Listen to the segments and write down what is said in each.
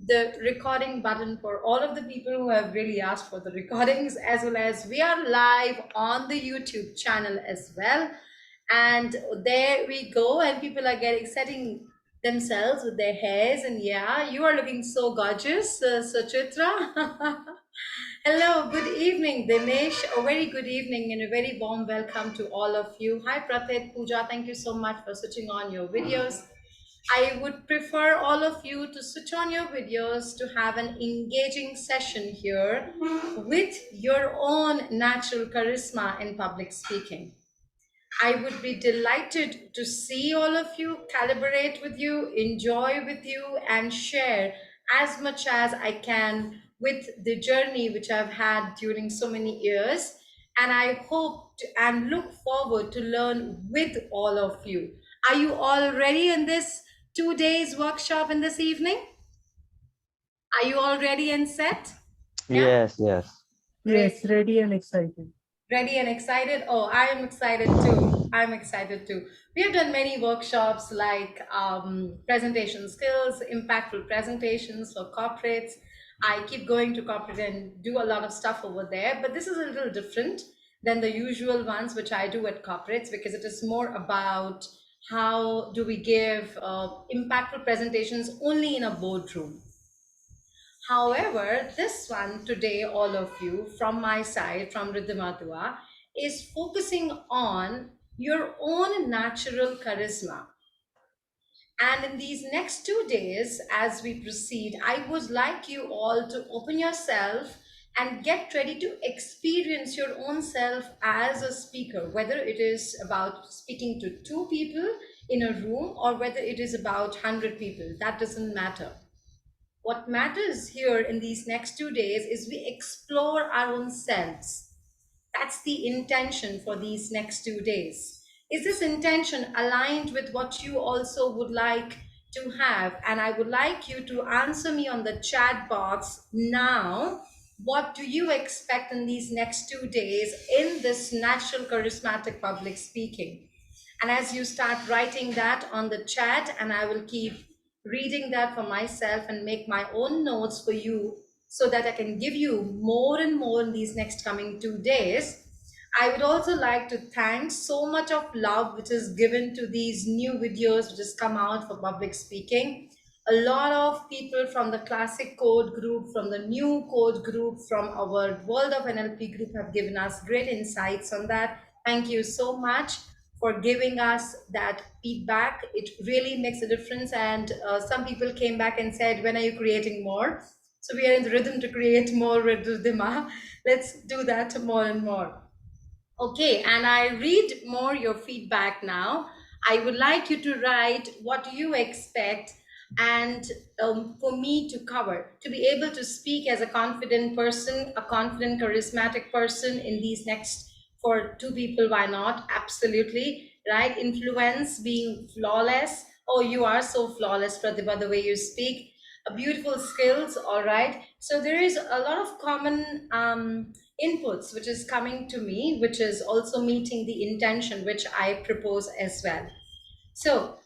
the recording button for all of the people who have really asked for the recordings, as well as we are live on the YouTube channel as well. And there we go, and people are getting setting themselves with their hairs. And yeah, you are looking so gorgeous, Suchitra. Hello, good evening, Dinesh. A very good evening and a very warm welcome to all of you. Hi, Pratit, Pooja. Thank you so much for switching on your videos. I would prefer all of you to switch on your videos to have an engaging session here with your own natural charisma in public speaking. I would be delighted to see all of you, calibrate with you, enjoy with you, and share as much as I can with the journey which I've had during so many years. And I hope and look forward to learn with all of you. Are you all ready in this 2 days workshop in this evening? Are you all ready and set? Yeah? Yes, yes. Great. Yes, ready and excited. Ready and excited? Oh, I am excited too. I'm excited too. We have done many workshops like presentation skills, impactful presentations for corporates. I keep going to corporate and do a lot of stuff over there, but this is a little different than the usual ones which I do at corporates because it is more about how do we give impactful presentations only in a boardroom. However, this one today, all of you from my side, from Riddhimadua, is focusing on your own natural charisma. And in these next 2 days, as we proceed, I would like you all to open yourself and get ready to experience your own self as a speaker, whether it is about speaking to 2 people in a room or whether it is about 100 people. That doesn't matter. What matters here in these next 2 days is we explore our own selves. That's the intention for these next 2 days. Is this intention aligned with what you also would like to have? And I would like you to answer me on the chat box now. What do you expect in these next 2 days in this natural charismatic public speaking? And as you start writing that on the chat, and I will keep reading that for myself and make my own notes for you so that I can give you more and more in these next coming 2 days. I would also like to thank so much of love which is given to these new videos which has come out for public speaking. A lot of people from the classic code group, from the new code group, from our World of NLP group have given us great insights on that. Thank you so much for giving us that feedback. It really makes a difference. And some people came back and said, when are you creating more? So we are in the rhythm to create more with Riddhima. Let's do that more and more. Okay, and I read more your feedback now. I would like you to write what you expect and for me to cover, to be able to speak as a confident person, a confident, charismatic person in these next, for 2 people, why not? Absolutely, right? Influence, being flawless. Oh, you are so flawless, Pratibha, the way you speak. Beautiful skills, all right. So there is a lot of common inputs which is coming to me, which is also meeting the intention which I propose as well. So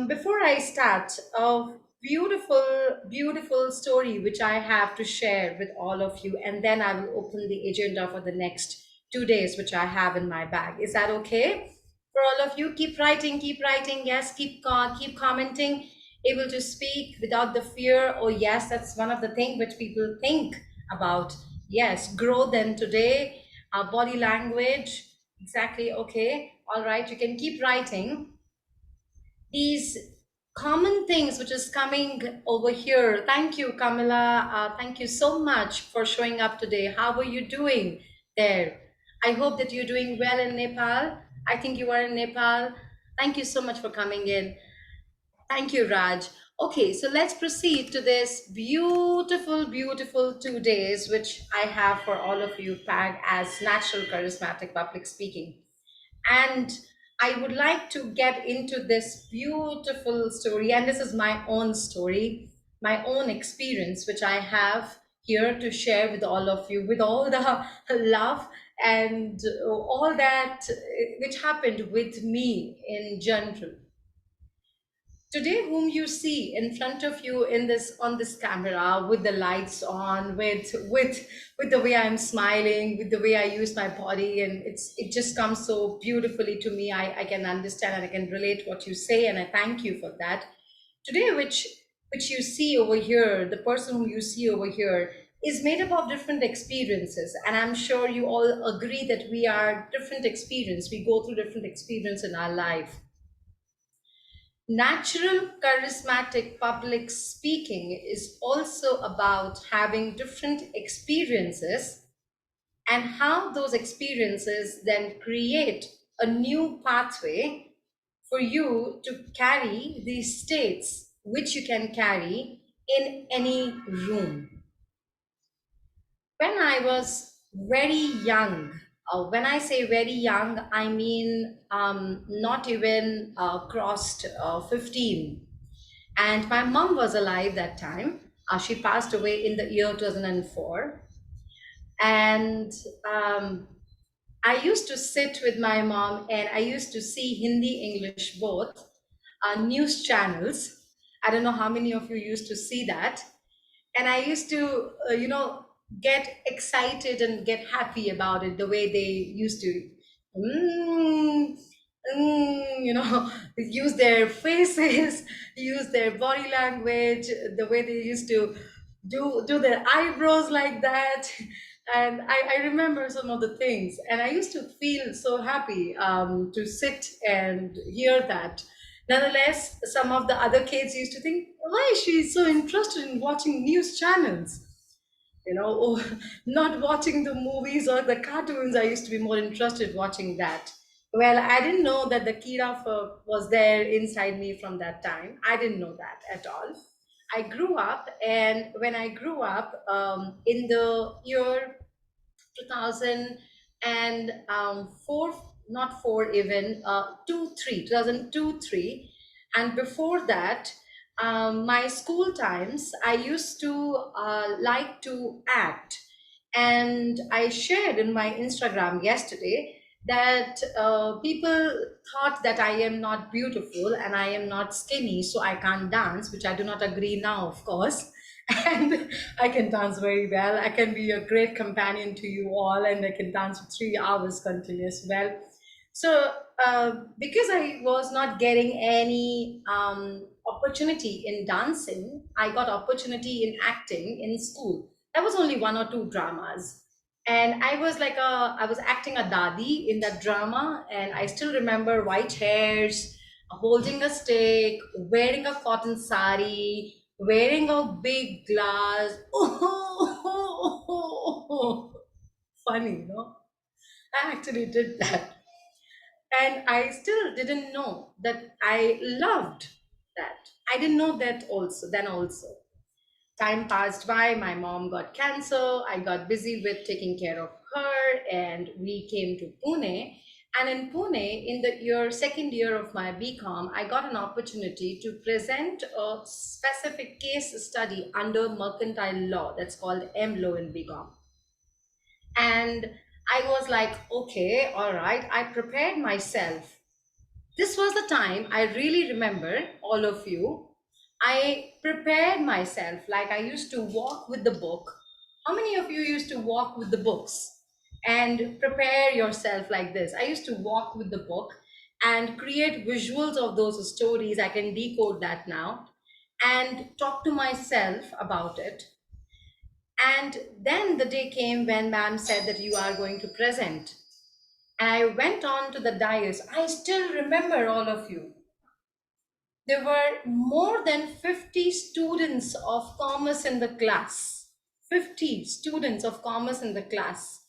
before I start, a beautiful story which I have to share with all of you, and then I will open the agenda for the next 2 days which I have in my bag. Is that okay for all of you? Keep writing, yes, keep commenting, able to speak without the fear. Oh yes, that's one of the things which people think about. Yes, grow then today. Body language, exactly. Okay, all right, you can keep writing these common things which is coming over here. Thank you, Kamila. Thank you so much for showing up today. How are you doing there? I hope that you're doing well in Nepal. I think you are in Nepal. Thank you so much for coming in. Thank you, Raj. Okay, so let's proceed to this beautiful 2 days, which I have for all of you packed as natural charismatic public speaking. And I would like to get into this beautiful story. And this is my own story, my own experience, which I have here to share with all of you, with all the love and all that which happened with me in general. Today, whom you see in front of you in this on this camera, with the lights on, with the way I'm smiling, with the way I use my body, and it just comes so beautifully to me. I can understand and I can relate what you say, and I thank you for that. Today, which you see over here, the person whom you see over here is made up of different experiences, and I'm sure you all agree that we are different experience. We go through different experience in our life. Natural charismatic public speaking is also about having different experiences and how those experiences then create a new pathway for you to carry these states which you can carry in any room. When I was very young, when I say very young, I mean not even crossed 15. And my mom was alive that time. She passed away in the year 2004. And um, I used to sit with my mom and I used to see Hindi, English both news channels. I don't know how many of you used to see that. And I used to, get excited and get happy about it the way they used to. Mm, use their faces, use their body language, the way they used to do their eyebrows like that. And I remember some of the things, and I used to feel so happy to sit and hear that. Nonetheless, some of the other kids used to think, why is she so interested in watching news channels? Or not watching the movies or the cartoons. I used to be more interested watching that. Well, I didn't know that the Kira was there inside me from that time. I didn't know that at all. I grew up, and when I grew up in the year 2004, not four even, 2002, 3. And before that, my school times, I used to like to act. And I shared in my Instagram yesterday that people thought that I am not beautiful and I am not skinny, so I can't dance, which I do not agree now, of course. And I can dance very well. I can be a great companion to you all, and I can dance for 3 hours continuous. Well, so because I was not getting any opportunity in dancing, I got opportunity in acting in school. There was only one or two dramas, and I was acting a dadi in that drama, and I still remember white hairs, holding a stick, wearing a cotton sari, wearing a big glass. Oh, funny, no? I actually did that. And I still didn't know that I loved that. I didn't know that also, then also. Time passed by, my mom got cancer, I got busy with taking care of her, and we came to Pune. And in Pune, in the second year of my BCom, I got an opportunity to present a specific case study under mercantile law, that's called M law in BCom. And I was like, okay, all right, I prepared myself. This was the time I really remember, all of you. I prepared myself like I used to walk with the book. How many of you used to walk with the books and prepare yourself like this? I used to walk with the book and create visuals of those stories. I can decode that now and talk to myself about it. And then the day came when ma'am said that you are going to present. And I went on to the dais. I still remember, all of you. There were more than 50 students of commerce in the class. 50 students of commerce in the class.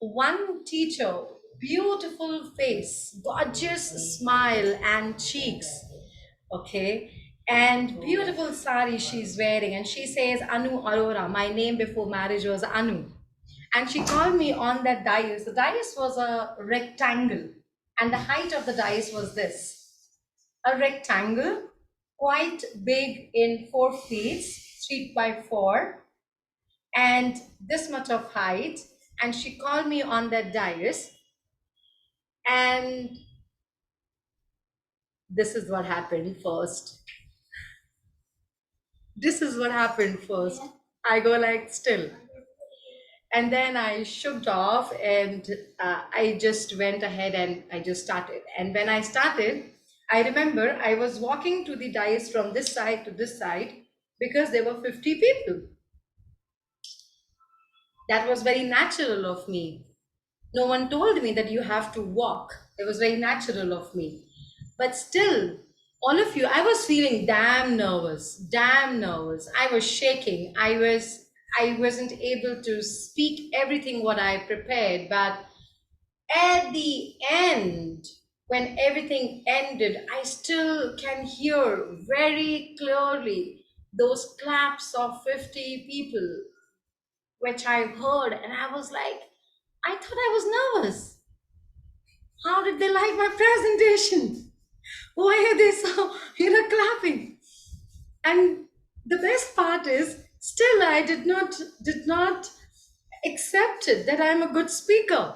One teacher, beautiful face, gorgeous smile and cheeks. Okay. And beautiful sari she's wearing. And she says, Anu Aurora. My name before marriage was Anu. And she called me on that dais. The dais was a rectangle, and the height of the dais was this, a rectangle, quite big in 4 feet, 3 by 4, and this much of height. And she called me on that dais, and This is what happened first. This is what happened first. I go like still. And then I shook off, and I just went ahead and I just started. And when I started, I remember I was walking to the dais from this side to this side because there were 50 people. That was very natural of me. No one told me that you have to walk. It was very natural of me. But still, all of you, I was feeling damn nervous, damn nervous. I was shaking. I wasn't able to speak everything what I prepared, but at the end, when everything ended, I still can hear very clearly those claps of 50 people, which I heard, and I was like, I thought I was nervous. How did they like my presentation? Why are they so, clapping? And the best part is, still I did not accept it that I'm a good speaker.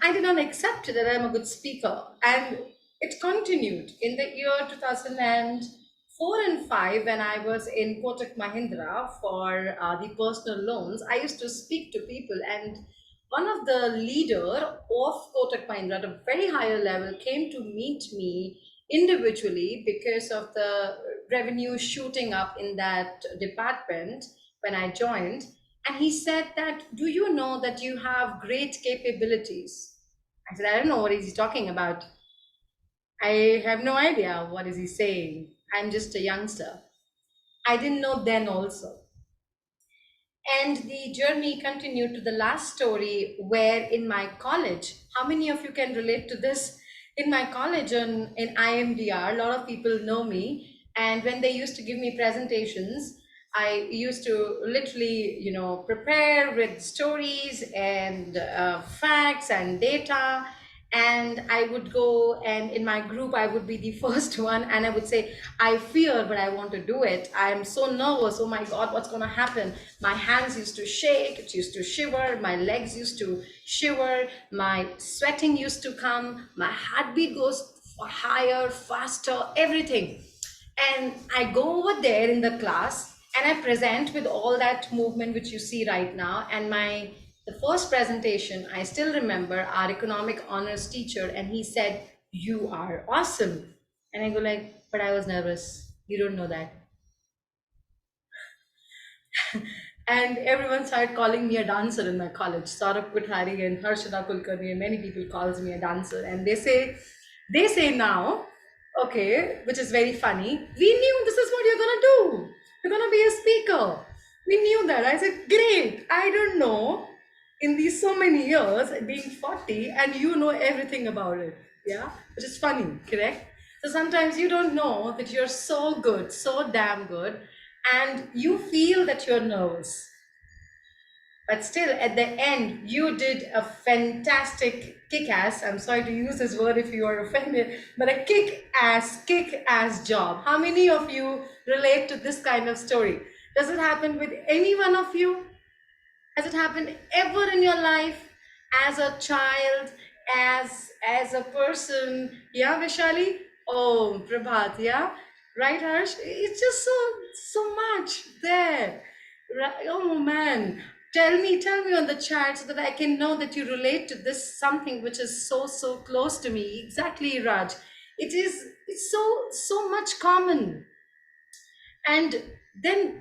I did not accept that I'm a good speaker. And it continued in the year 2004 and 5 when I was in Kotak Mahindra for the personal loans. I used to speak to people, and one of the leader of Kotak Mahindra at a very higher level came to meet me individually because of the revenue shooting up in that department when I joined. And he said that, do you know that you have great capabilities? I said, I don't know what is he talking about. I have no idea what is he saying. I'm just a youngster. I didn't know then also. And the journey continued to the last story where in my college, how many of you can relate to this? In my college in IMDR, a lot of people know me. And when they used to give me presentations, I used to literally, prepare with stories and facts and data. And I would go, and in my group, I would be the first one, and I would say, I fear, but I want to do it. I'm so nervous. Oh my God, what's going to happen? My hands used to shake, it used to shiver, my legs used to shiver, my sweating used to come, my heartbeat goes higher, faster, everything. And I go over there in the class and I present with all that movement which you see right now. And the first presentation, I still remember our economic honors teacher, and he said, "You are awesome." And I go like, "But I was nervous. You don't know that." And everyone started calling me a dancer in my college. Saurabh Kothari and Harshada Kulkarni and many people calls me a dancer. And they say now, okay, which is very funny, we knew this is what you're gonna do. You're gonna be a speaker. We knew that. I said, great. I don't know. In these so many years, being 40, and you know everything about it. Yeah? Which is funny, correct? So sometimes you don't know that you're so good, so damn good, and you feel that you're nervous. But still, at the end, you did a fantastic kick ass. I'm sorry to use this word if you are offended, but a kick ass job. How many of you relate to this kind of story? Does it happen with any one of you? Has it happened ever in your life, as a child, as a person? Yeah, Vishali? Oh, Prabhat, yeah? Right, Harsh? It's just so much there. Right? Oh man. Tell me on the chat so that I can know that you relate to this something which is so close to me. Exactly, Raj. It's so much common. And then,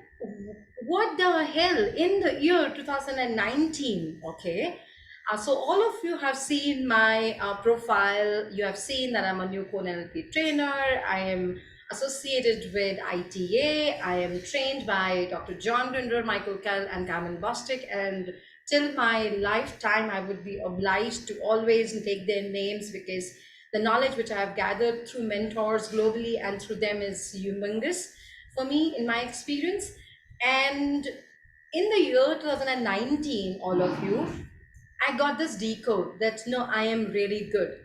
what the hell, in the year 2019, okay? So all of you have seen my profile. You have seen that I'm a new Cone NLP trainer. I am associated with ITA. I am trained by Dr. John Grinder, Michael Kell, and Carmen Bostic. And till my lifetime, I would be obliged to always take their names because the knowledge which I have gathered through mentors globally and through them is humongous for me in my experience. And in the year 2019, all of you, I got this decode that no, I am really good.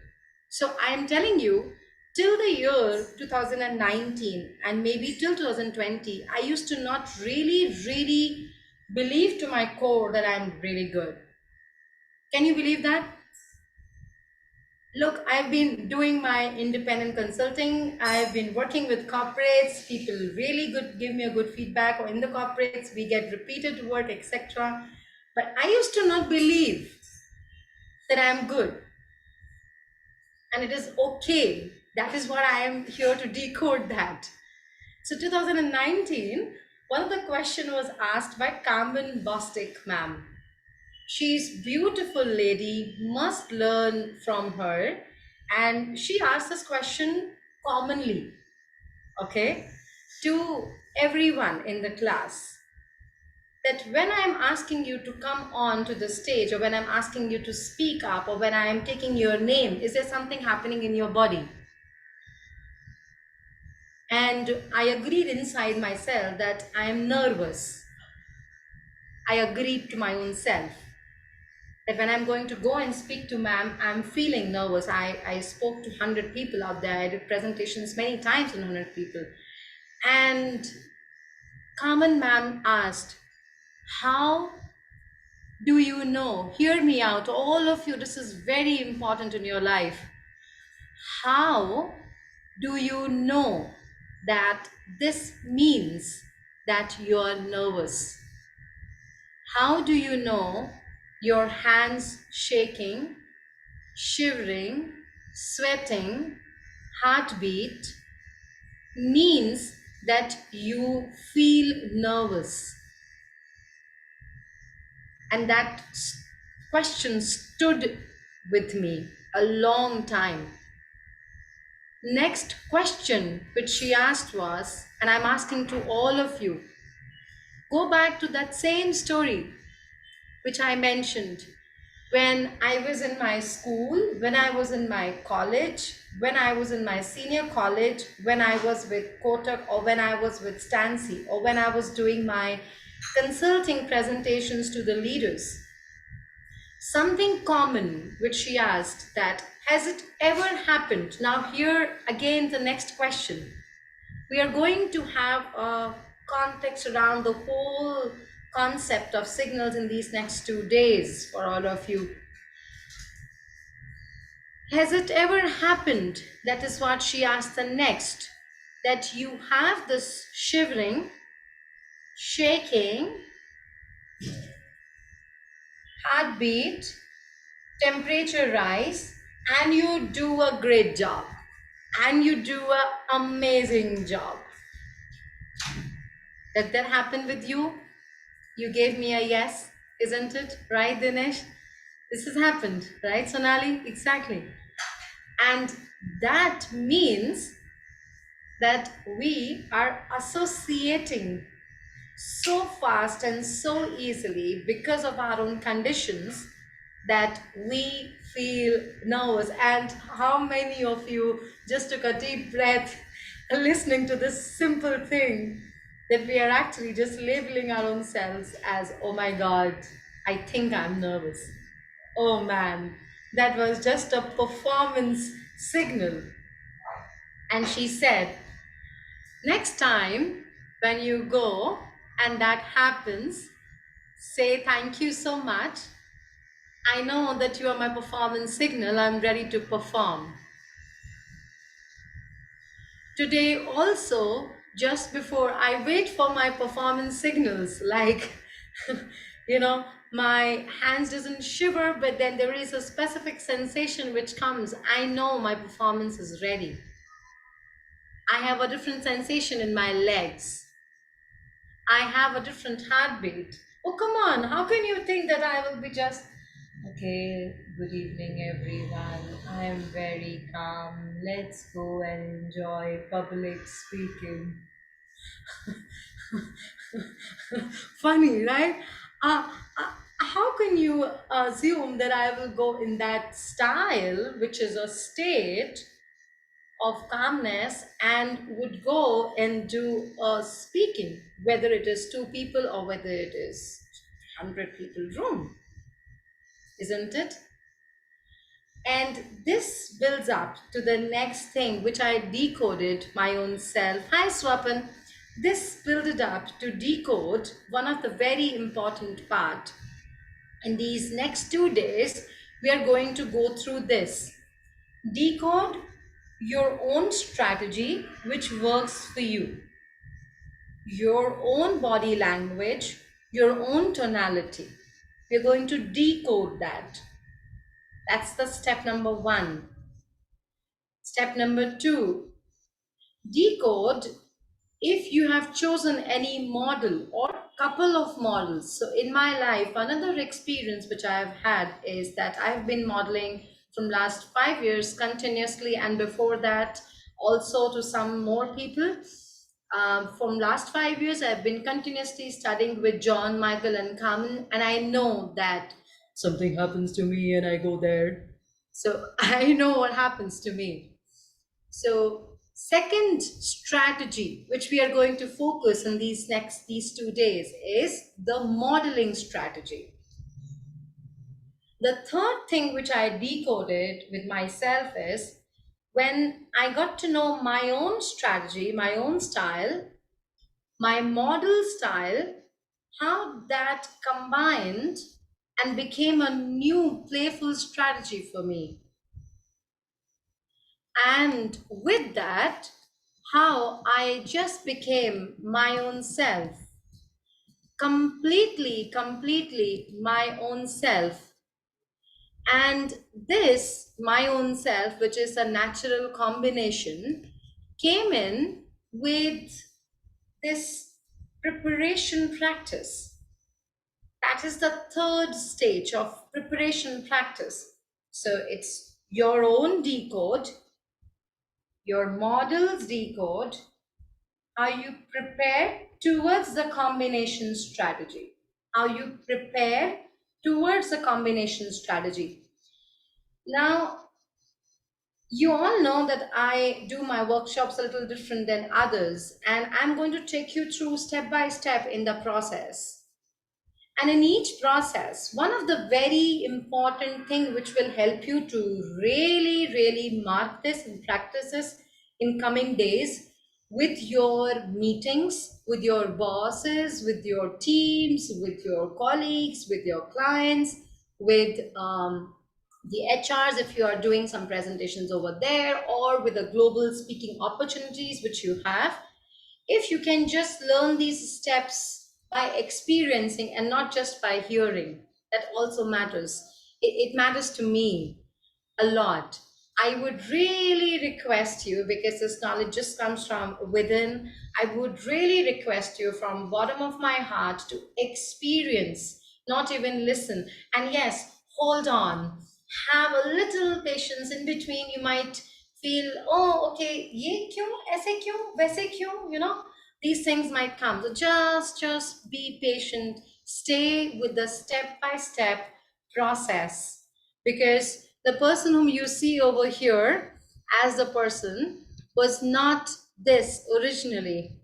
So I am telling you, till the year 2019 and maybe till 2020, I used to not really believe to my core that I'm really good. Can you believe that? Look, I've been doing my independent consulting. I've been working with corporates. People really good give me a good feedback, or in the corporates, we get repeated work, etc. But I used to not believe that I'm good and it is okay. That is what I am here to decode that. So 2019, one of the question was asked by Carmen Bostic, ma'am. She's beautiful lady, must learn from her. And she asked this question commonly, okay, to everyone in the class. That when I'm asking you to come on to the stage, or when I'm asking you to speak up, or when I am taking your name, is there something happening in your body? And I agreed inside myself that I am nervous. I agreed to my own self that when I'm going to go and speak to ma'am, I'm feeling nervous. I spoke to 100 people out there. I did presentations many times to 100 people. And Carmen ma'am asked, how do you know? Hear me out, all of you, this is very important in your life. How do you know that this means that you're nervous? How do you know your hands shaking, shivering, sweating, heartbeat means that you feel nervous? And that question stood with me a long time. Next question which she asked was, and I'm asking to all of you, go back to that same story which I mentioned when I was in my school, when I was in my college, when I was in my senior college, when I was with Kotak, or when I was with Stancy, or when I was doing my consulting presentations to the leaders. Something common which she asked, that has it ever happened? Now here again the next question. We are going to have a context around the whole concept of signals in these next 2 days for all of you. Has it ever happened, that is what she asked the next, that you have this shivering, shaking, heartbeat, temperature rise, and you do a great job, and you do an amazing job? Did that happen with you? You gave me a yes, isn't it? Right, Dinesh? This has happened, right, Sonali? Exactly. And that means that we are associating so fast and so easily because of our own conditions that we feel nervous. And how many of you just took a deep breath listening to this simple thing, that we are actually just labeling our own selves as, oh my God, I think I'm nervous. Oh man, that was just a performance signal. And she said, next time when you go and that happens, say thank you so much. I know that you are my performance signal. I'm ready to perform. Today also, just before I wait for my performance signals, like, my hands doesn't shiver, but then there is a specific sensation which comes. I know my performance is ready. I have a different sensation in my legs. I have a different heartbeat. Oh, come on. How can you think that I will be just, okay, good evening, everyone. I am very calm. Let's go and enjoy public speaking. Funny, right? How can you assume that I will go in that style, which is a state of calmness, and would go and do speaking, whether it is 2 people or whether it is 100 people room, isn't it? And this builds up to the next thing which I decoded my own self. Hi Swapan. This built up to decode one of the very important part. In these next 2 days we are going to go through this. Decode your own strategy which works for you, your own body language, your own tonality. We're going to decode that. That's the step number one. Step number two, decode if you have chosen any model or couple of models. So in my life, another experience which I have had is that I've been modeling from last 5 years continuously, and before that also to some more people. From last 5 years, I've been continuously studying with John, Michael, and Carmen, and I know that something happens to me and I go there. So I know what happens to me. So, second strategy which we are going to focus in these 2 days is the modeling strategy. The third thing which I decoded with myself is when I got to know my own strategy, my own style, my model style, how that combined and became a new playful strategy for me. And with that, how I just became my own self, completely my own self. And this, my own self, which is a natural combination, came in with this preparation practice. That is the third stage of preparation practice. So it's your own decode, your models decode, how you prepare towards the combination strategy. How you prepare towards the combination strategy. Now, you all know that I do my workshops a little different than others, and I'm going to take you through step by step in the process. And in each process, one of the very important thing which will help you to really mark this and practice this in coming days with your meetings, with your bosses, with your teams, with your colleagues, with your clients, with the HRs if you are doing some presentations over there, or with the global speaking opportunities which you have. If you can just learn these steps by experiencing and not just by hearing, that also matters. It matters to me a lot. I would really request you, because this knowledge just comes from within, I would really request you from bottom of my heart to experience, not even listen. And yes, hold on. Have a little patience in between. You might feel, oh, okay, ye kyun, aise kyun, waise kyun, these things might come. So just be patient. Stay with the step by step process, because the person whom you see over here as the person was not this originally.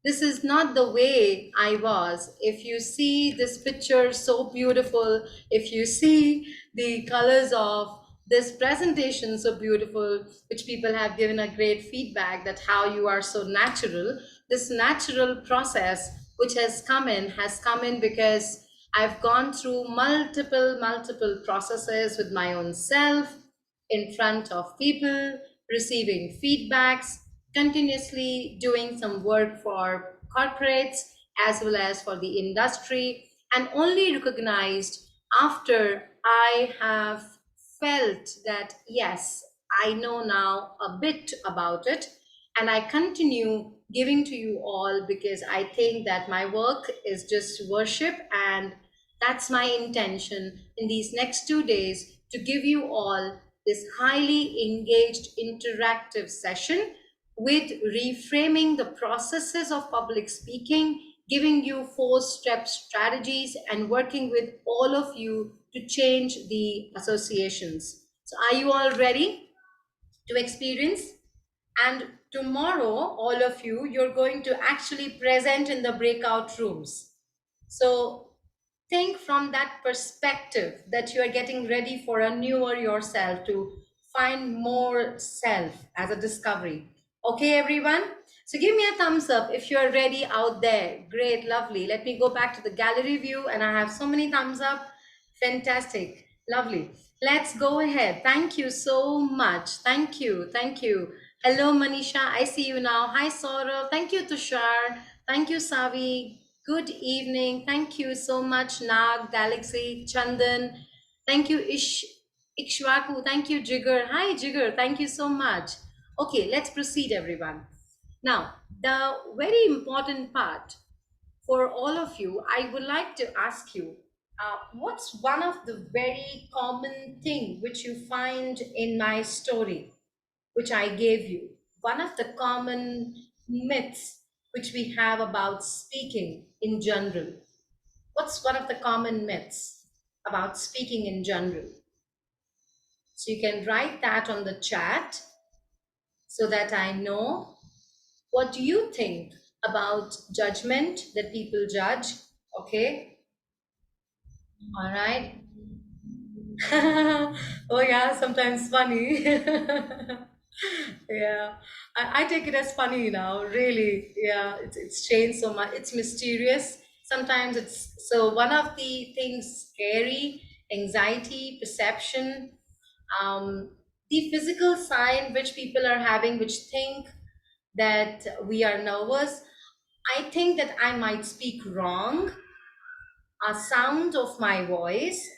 This is not the way I was. If you see this picture so beautiful, if you see the colors of this presentation so beautiful, which people have given a great feedback that how you are so natural, this natural process which has come in because I've gone through multiple processes with my own self, in front of people, receiving feedbacks, continuously doing some work for corporates as well as for the industry, and only recognized after I have felt that yes, I know now a bit about it, and I continue giving to you all because I think that my work is just worship, and that's my intention in these next 2 days to give you all this highly engaged interactive session with reframing the processes of public speaking, giving you 4-step strategies, and working with all of you to change the associations. So, are you all ready to experience? And tomorrow, all of you, you're going to actually present in the breakout rooms. So, think from that perspective that you are getting ready for a newer yourself, to find more self as a discovery. Okay, everyone? So give me a thumbs up if you're ready out there. Great, lovely. Let me go back to the gallery view, and I have so many thumbs up. Fantastic, lovely. Let's go ahead. Thank you so much. Thank you. Thank you. Hello, Manisha. I see you now. Hi, Saurav. Thank you, Tushar. Thank you, Savi. Good evening. Thank you so much, Nag, Galaxy, Chandan. Thank you, Ikshwaku. Thank you, Jigger. Hi, Jigger. Thank you so much. Okay, let's proceed, everyone. Now, the very important part for all of you, I would like to ask you, what's one of the very common thing which you find in my story, which I gave you? One of the common myths which we have about speaking in general. What's one of the common myths about speaking in general? So you can write that on the chat so that I know. What do you think about judgment, that people judge? Okay, all right. Oh yeah, sometimes funny. Yeah, I take it as funny now. Really, yeah, it's changed so much. It's mysterious. Sometimes it's so one of the things scary, anxiety, perception, um, the physical sign which people are having, which think that we are nervous. I think that I might speak wrong, a sound of my voice,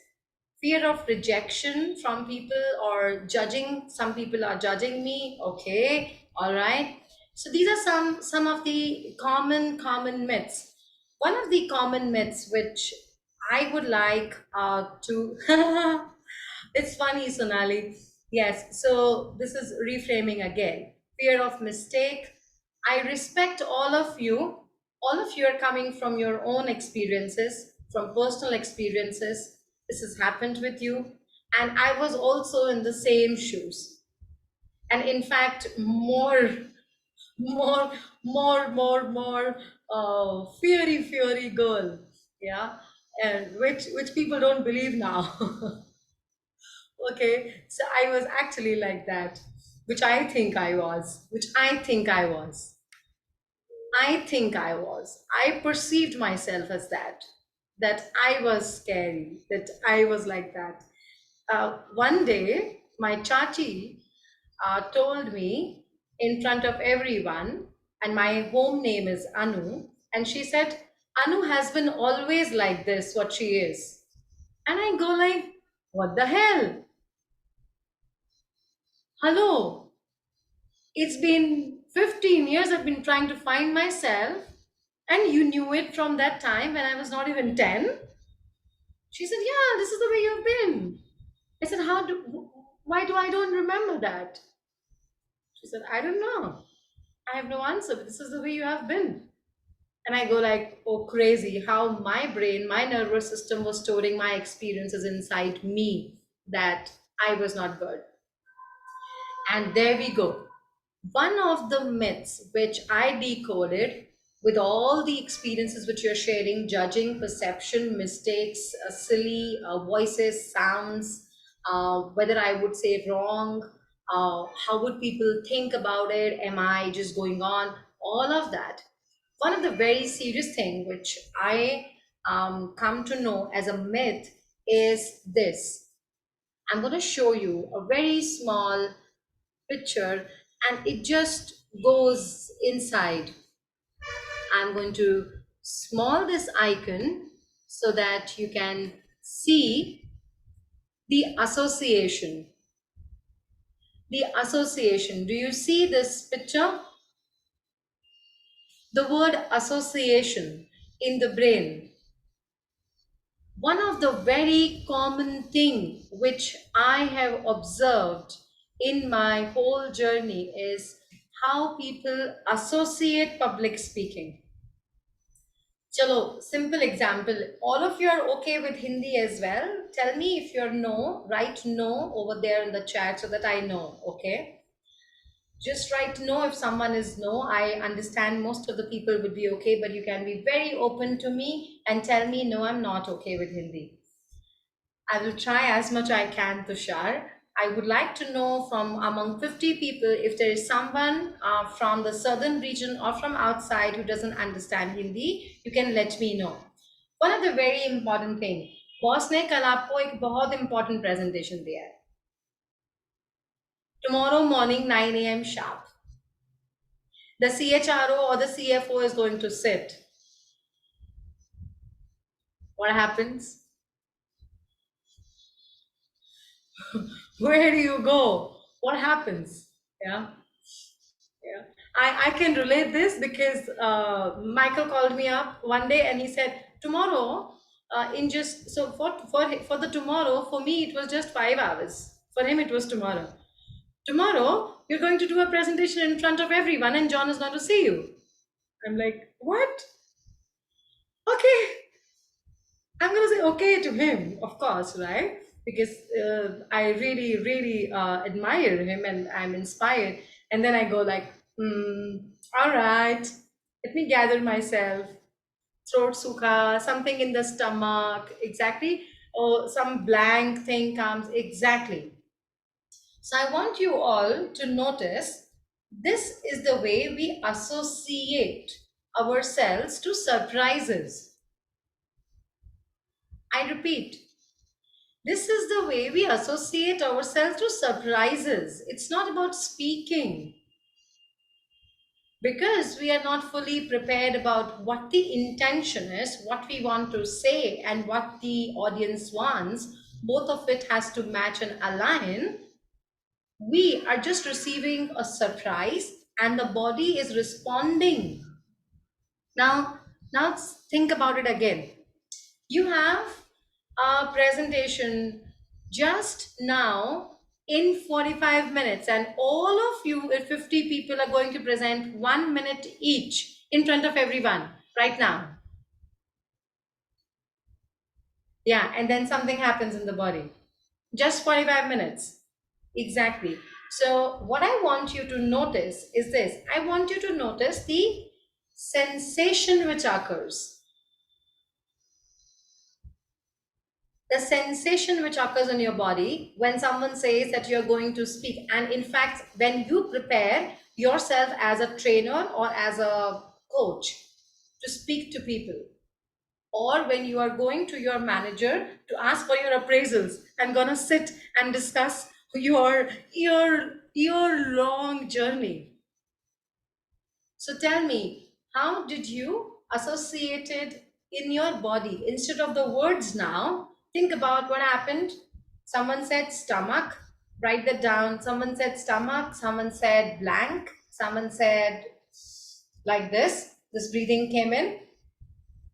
fear of rejection from people or judging. Some people are judging me. Okay, all right. So these are some of the common myths. One of the common myths which I would like to it's funny, Sonali. Yes, so this is reframing again. Fear of mistake. I respect all of you. All of you are coming from your own experiences, from personal experiences. This has happened with you. And I was also in the same shoes. And in fact, more, more fiery girl. Yeah. And which people don't believe now. Okay, so I was actually like that, which I think I was, which I think I was. I think I was. I perceived myself as that I was scary, that I was like that. One day, my chachi told me in front of everyone, and my home name is Anu, and she said, Anu has been always like this, what she is. And I go like, what the hell? Hello, it's been 15 years I've been trying to find myself, and you knew it from that time when I was not even 10. She said, yeah, this is the way you've been. I said, why do I don't remember that? She said, I don't know. I have no answer, but this is the way you have been. And I go like, oh, crazy, how my brain, my nervous system was storing my experiences inside me that I was not good. And there we go. One of the myths which I decoded with all the experiences which you're sharing, judging, perception, mistakes, silly voices, sounds, whether I would say wrong, how would people think about it? Am I just going on? All of that. One of the very serious thing which I come to know as a myth is this. I'm going to show you a very small picture and it just goes inside. I'm going to small this icon so that you can see the association. The association. Do you see this picture? The word association in the brain. One of the very common thing which I have observed in my whole journey is how people associate public speaking. Chalo, simple example. All of you are okay with Hindi as well. Tell me if you're no, write no over there in the chat so that I know, okay? Just write no if someone is no. I understand most of the people would be okay, but you can be very open to me and tell me no, I'm not okay with Hindi. I will try as much I can, Tushar. I would like to know from among 50 people if there is someone from the southern region or from outside who doesn't understand Hindi, you can let me know. One of the very important things, boss ने कल आपको एक बहुत important presentation दिया है. Tomorrow morning 9 a.m. sharp, the CHRO or the CFO is going to sit. What happens? Where do you go? What happens? Yeah. Yeah. I can relate this because Michael called me up one day and he said, tomorrow, in just so for the tomorrow, for me it was just 5 hours. For him it was tomorrow. Tomorrow, you're going to do a presentation in front of everyone and John is going to see you. I'm like, what? Okay. I'm going to say okay to him, of course, right? Because I really, really admire him and I'm inspired. And then I go like, all right, let me gather myself. Throat sukha, something in the stomach, exactly. Or some blank thing comes, exactly. So I want you all to notice this is the way we associate ourselves to surprises. I repeat, this is the way we associate ourselves to surprises. It's not about speaking because we are not fully prepared about what the intention is, what we want to say, and what the audience wants. Both of it has to match and align. We are just receiving a surprise and the body is responding. Now think about it again. You have a presentation just now in 45 minutes, and all of you, 50 people, are going to present 1 minute each in front of everyone right now. Yeah, and then something happens in the body. Just 45 minutes. Exactly. So, what I want you to notice is this. I want you to notice the sensation which occurs. The sensation which occurs in your body when someone says that you're going to speak. And in fact, when you prepare yourself as a trainer or as a coach to speak to people, or when you are going to your manager to ask for your appraisals and gonna sit and discuss your long journey. So tell me, how did you associate it in your body instead of the words? Now think about what happened. Someone said stomach, write that down. Someone said stomach, someone said blank, someone said like this breathing came in.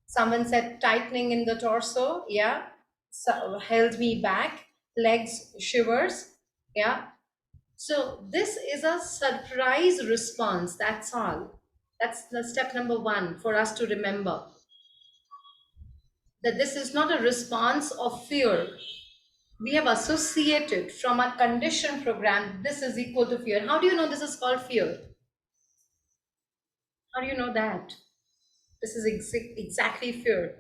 Someone said tightening in the torso, yeah. So held me back, legs shivers, yeah. So this is a surprise response. That's all. That's the step number one for us to remember. That this is not a response of fear. We have associated from a condition program, this is equal to fear. How do you know this is called fear? How do you know that? This is exactly fear.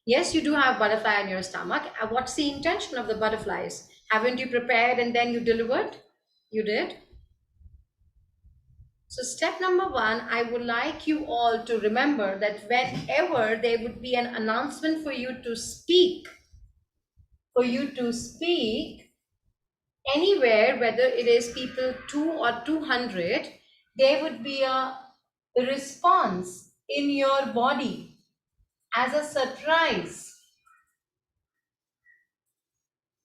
Yes, you do have butterfly in your stomach. What's the intention of the butterflies? Haven't you prepared and then you delivered? You did. So, step number one, I would like you all to remember that whenever there would be an announcement for you to speak anywhere, whether it is people 2 or 200, there would be a response in your body as a surprise.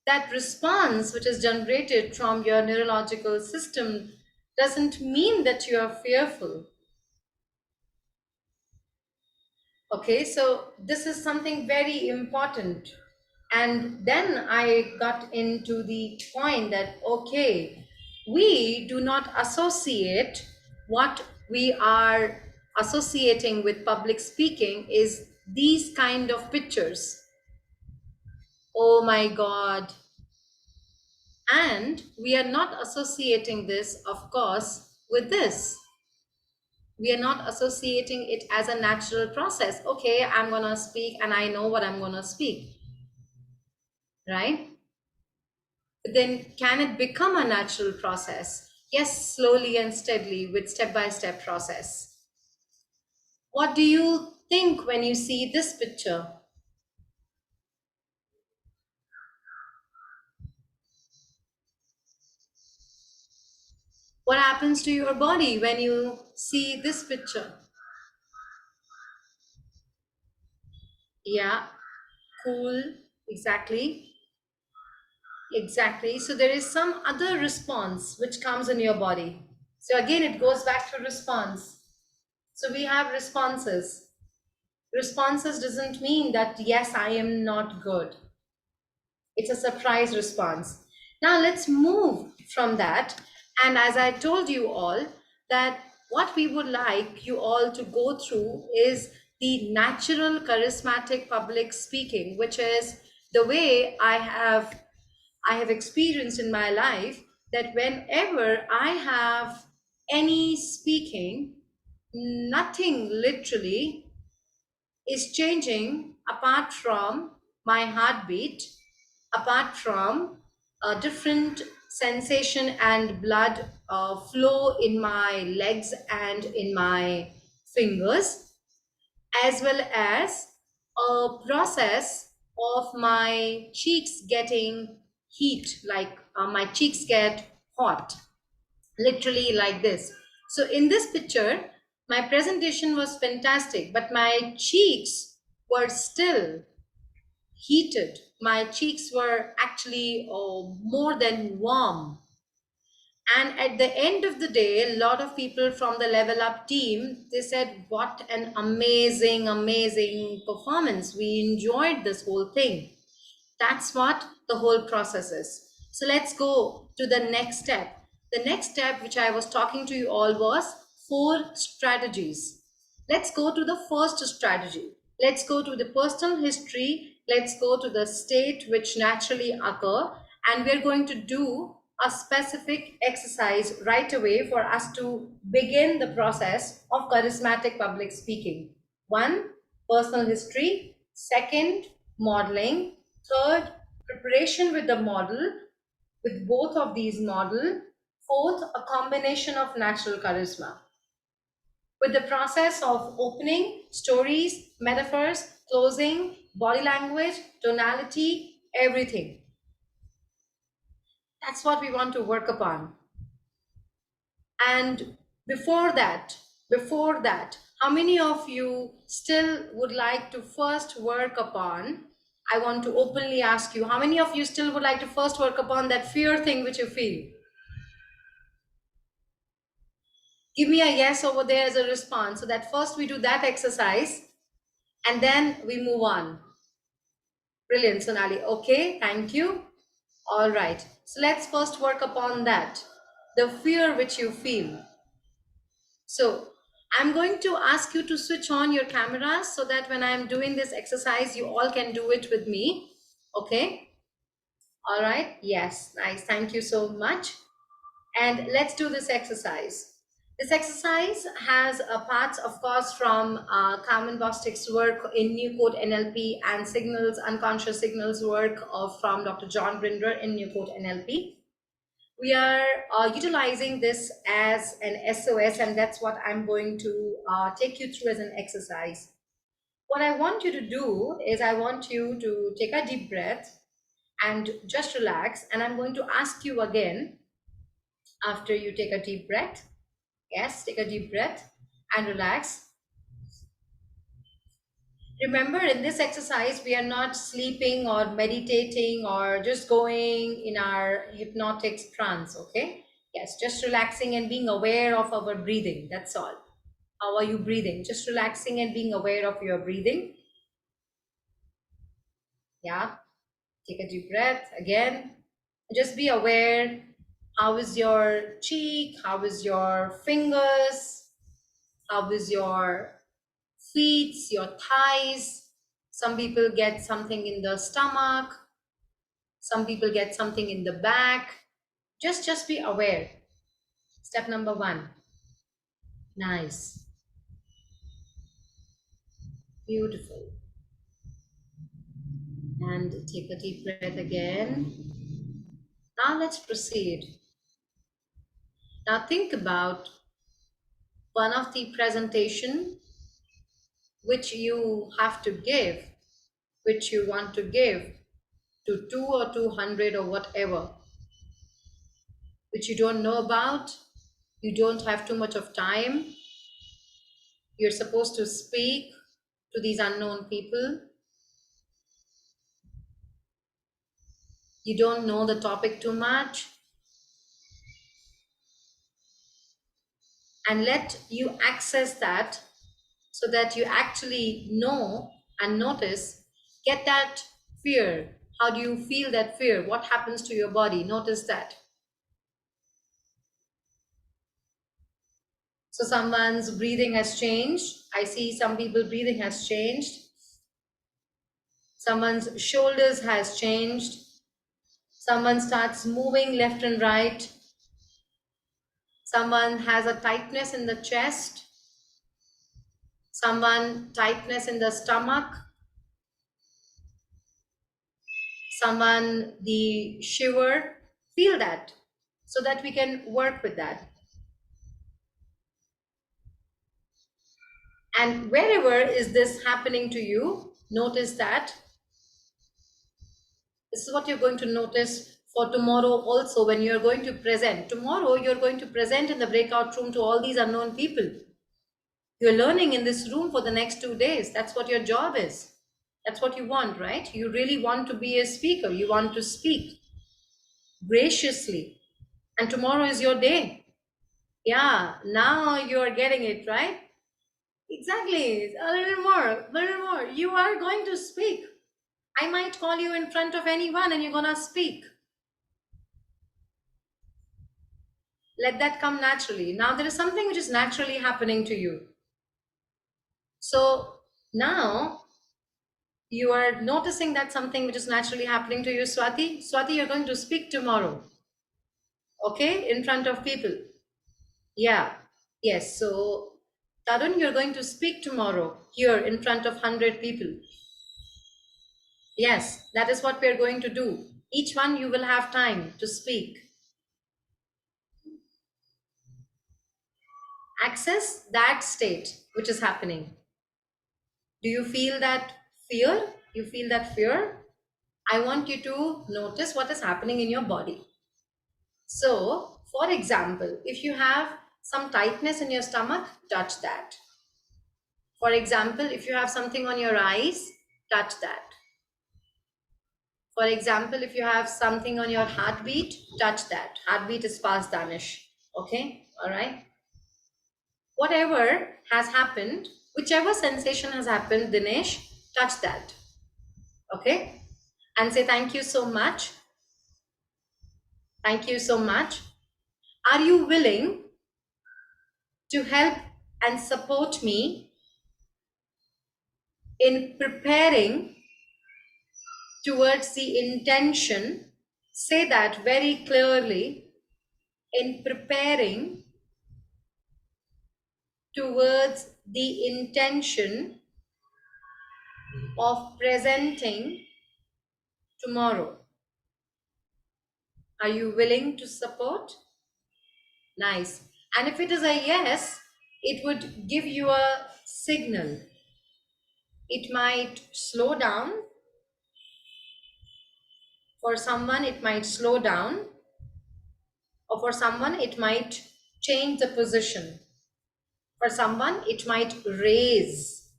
That response, which is generated from your neurological system, doesn't mean that you are fearful. Okay, so this is something very important. And then I got into the point that, okay, we do not associate what we are associating with public speaking is these kind of pictures. Oh my God. And we are not associating this, of course, with this. We are not associating it as a natural process. Okay, I'm going to speak and I know what I'm going to speak, right? But then can it become a natural process? Yes, slowly and steadily with step-by-step process. What do you think when you see this picture? What happens to your body when you see this picture? Yeah, cool. Exactly. Exactly. So there is some other response which comes in your body. So again, it goes back to response. So we have responses. Responses doesn't mean that, yes, I am not good. It's a surprise response. Now let's move from that. And as I told you all, that what we would like you all to go through is the natural charismatic public speaking, which is the way I have experienced in my life, that whenever I have any speaking, nothing literally is changing apart from my heartbeat, apart from a different sensation and blood flow in my legs and in my fingers, as well as a process of my cheeks getting heat, like my cheeks get hot, literally like this. So in this picture, my presentation was fantastic, but my cheeks were still heated. My cheeks were actually more than warm. And at the end of the day, a lot of people from the Level Up team, they said, what an amazing, amazing performance. We enjoyed this whole thing. That's what the whole process is. So let's go to the next step. The next step, which I was talking to you all, was 4 strategies. Let's go to the first strategy. Let's go to the personal history. Let's go to the state which naturally occur. And we're going to do a specific exercise right away for us to begin the process of charismatic public speaking. One, personal history. Second, modeling. Third, preparation with the model, with both of these model. Fourth, a combination of natural charisma. With the process of opening, stories, metaphors, closing, body language, tonality, everything. That's what we want to work upon. And before that, how many of you still would like to first work upon? I want to openly ask you, how many of you still would like to first work upon that fear thing which you feel? Give me a yes over there as a response, so that first we do that exercise and then we move on. Brilliant, Sonali. Okay, thank you. All right. So let's first work upon that. The fear which you feel. So I'm going to ask you to switch on your cameras so that when I'm doing this exercise, you all can do it with me. Okay. All right. Yes. Nice. Thank you so much. And let's do this exercise. This exercise has parts, of course, from Carmen Bostic's work in New Code NLP and signals, unconscious signals work from Dr. John Grinder in New Code NLP. We are utilizing this as an SOS, and that's what I'm going to take you through as an exercise. What I want you to do is I want you to take a deep breath and just relax. And I'm going to ask you again after you take a deep breath. Yes, take a deep breath and relax. Remember, in this exercise, we are not sleeping or meditating or just going in our hypnotic trance, okay? Yes, just relaxing and being aware of our breathing. That's all. How are you breathing? Just relaxing and being aware of your breathing. Yeah. Take a deep breath again. Just be aware. How is your cheek? How is your fingers? How is your feet, your thighs? Some people get something in the stomach. Some people get something in the back. Just be aware. Step number 1. Nice. Beautiful. And take a deep breath again. Now let's proceed. Now think about one of the presentation which you have to give, which you want to give to 2 or 200 or whatever, which you don't know about, You don't have too much of time. You're supposed to speak to these unknown people. You don't know the topic too much. And let you access that so that you actually know and notice, get that fear. How do you feel that fear? What happens to your body? Notice that. So someone's breathing has changed. I see some people breathing has changed. Someone's shoulders has changed. Someone starts moving left and right. Someone has a tightness in the chest. Someone tightness in the stomach. Someone the shiver. Feel that so that we can work with that. And wherever is this happening to you, notice that. This is what you're going to notice for tomorrow also when you're going to present. Tomorrow, you're going to present in the breakout room to all these unknown people. You're learning in this room for the next 2 days. That's what your job is. That's what you want, right? You really want to be a speaker. You want to speak graciously. And tomorrow is your day. Yeah, now you're getting it, right? Exactly. A little more, a little more. You are going to speak. I might call you in front of anyone and you're going to speak. Let that come naturally. Now, there is something which is naturally happening to you. So now you are noticing that something which is naturally happening to you, Swati. Swati, you're going to speak tomorrow, okay, in front of people. Yeah, yes. So, Tarun, you're going to speak tomorrow here in front of 100 people. Yes, that is what we're going to do. Each one you will have time to speak. Access that state which is happening. Do you feel that fear? You feel that fear? I want you to notice what is happening in your body. So, for example, if you have some tightness in your stomach, touch that. For example, if you have something on your eyes, touch that. For example, if you have something on your heartbeat, touch that. Heartbeat is past Danish. Okay? All right? Whatever has happened, whichever sensation has happened, Dinesh, touch that. Okay? And say thank you so much. Thank you so much. Are you willing to help and support me in preparing towards the intention? Say that very clearly. In preparing towards the intention of presenting tomorrow. Are you willing to support? Nice. And if it is a yes, it would give you a signal. It might slow down. For someone, it might slow down. Or for someone, it might change the position. For someone, it might raise.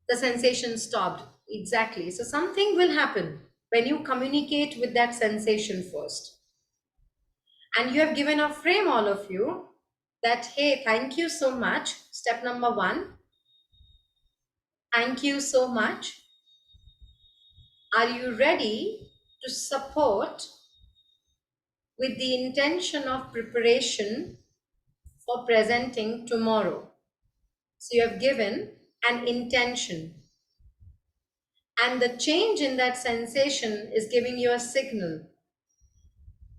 The sensation stopped. Exactly. So something will happen when you communicate with that sensation first. And you have given a frame, all of you, that, hey, thank you so much. Step number 1, thank you so much. Are you ready to support with the intention of preparation for presenting tomorrow? So you have given an intention. And the change in that sensation is giving you a signal.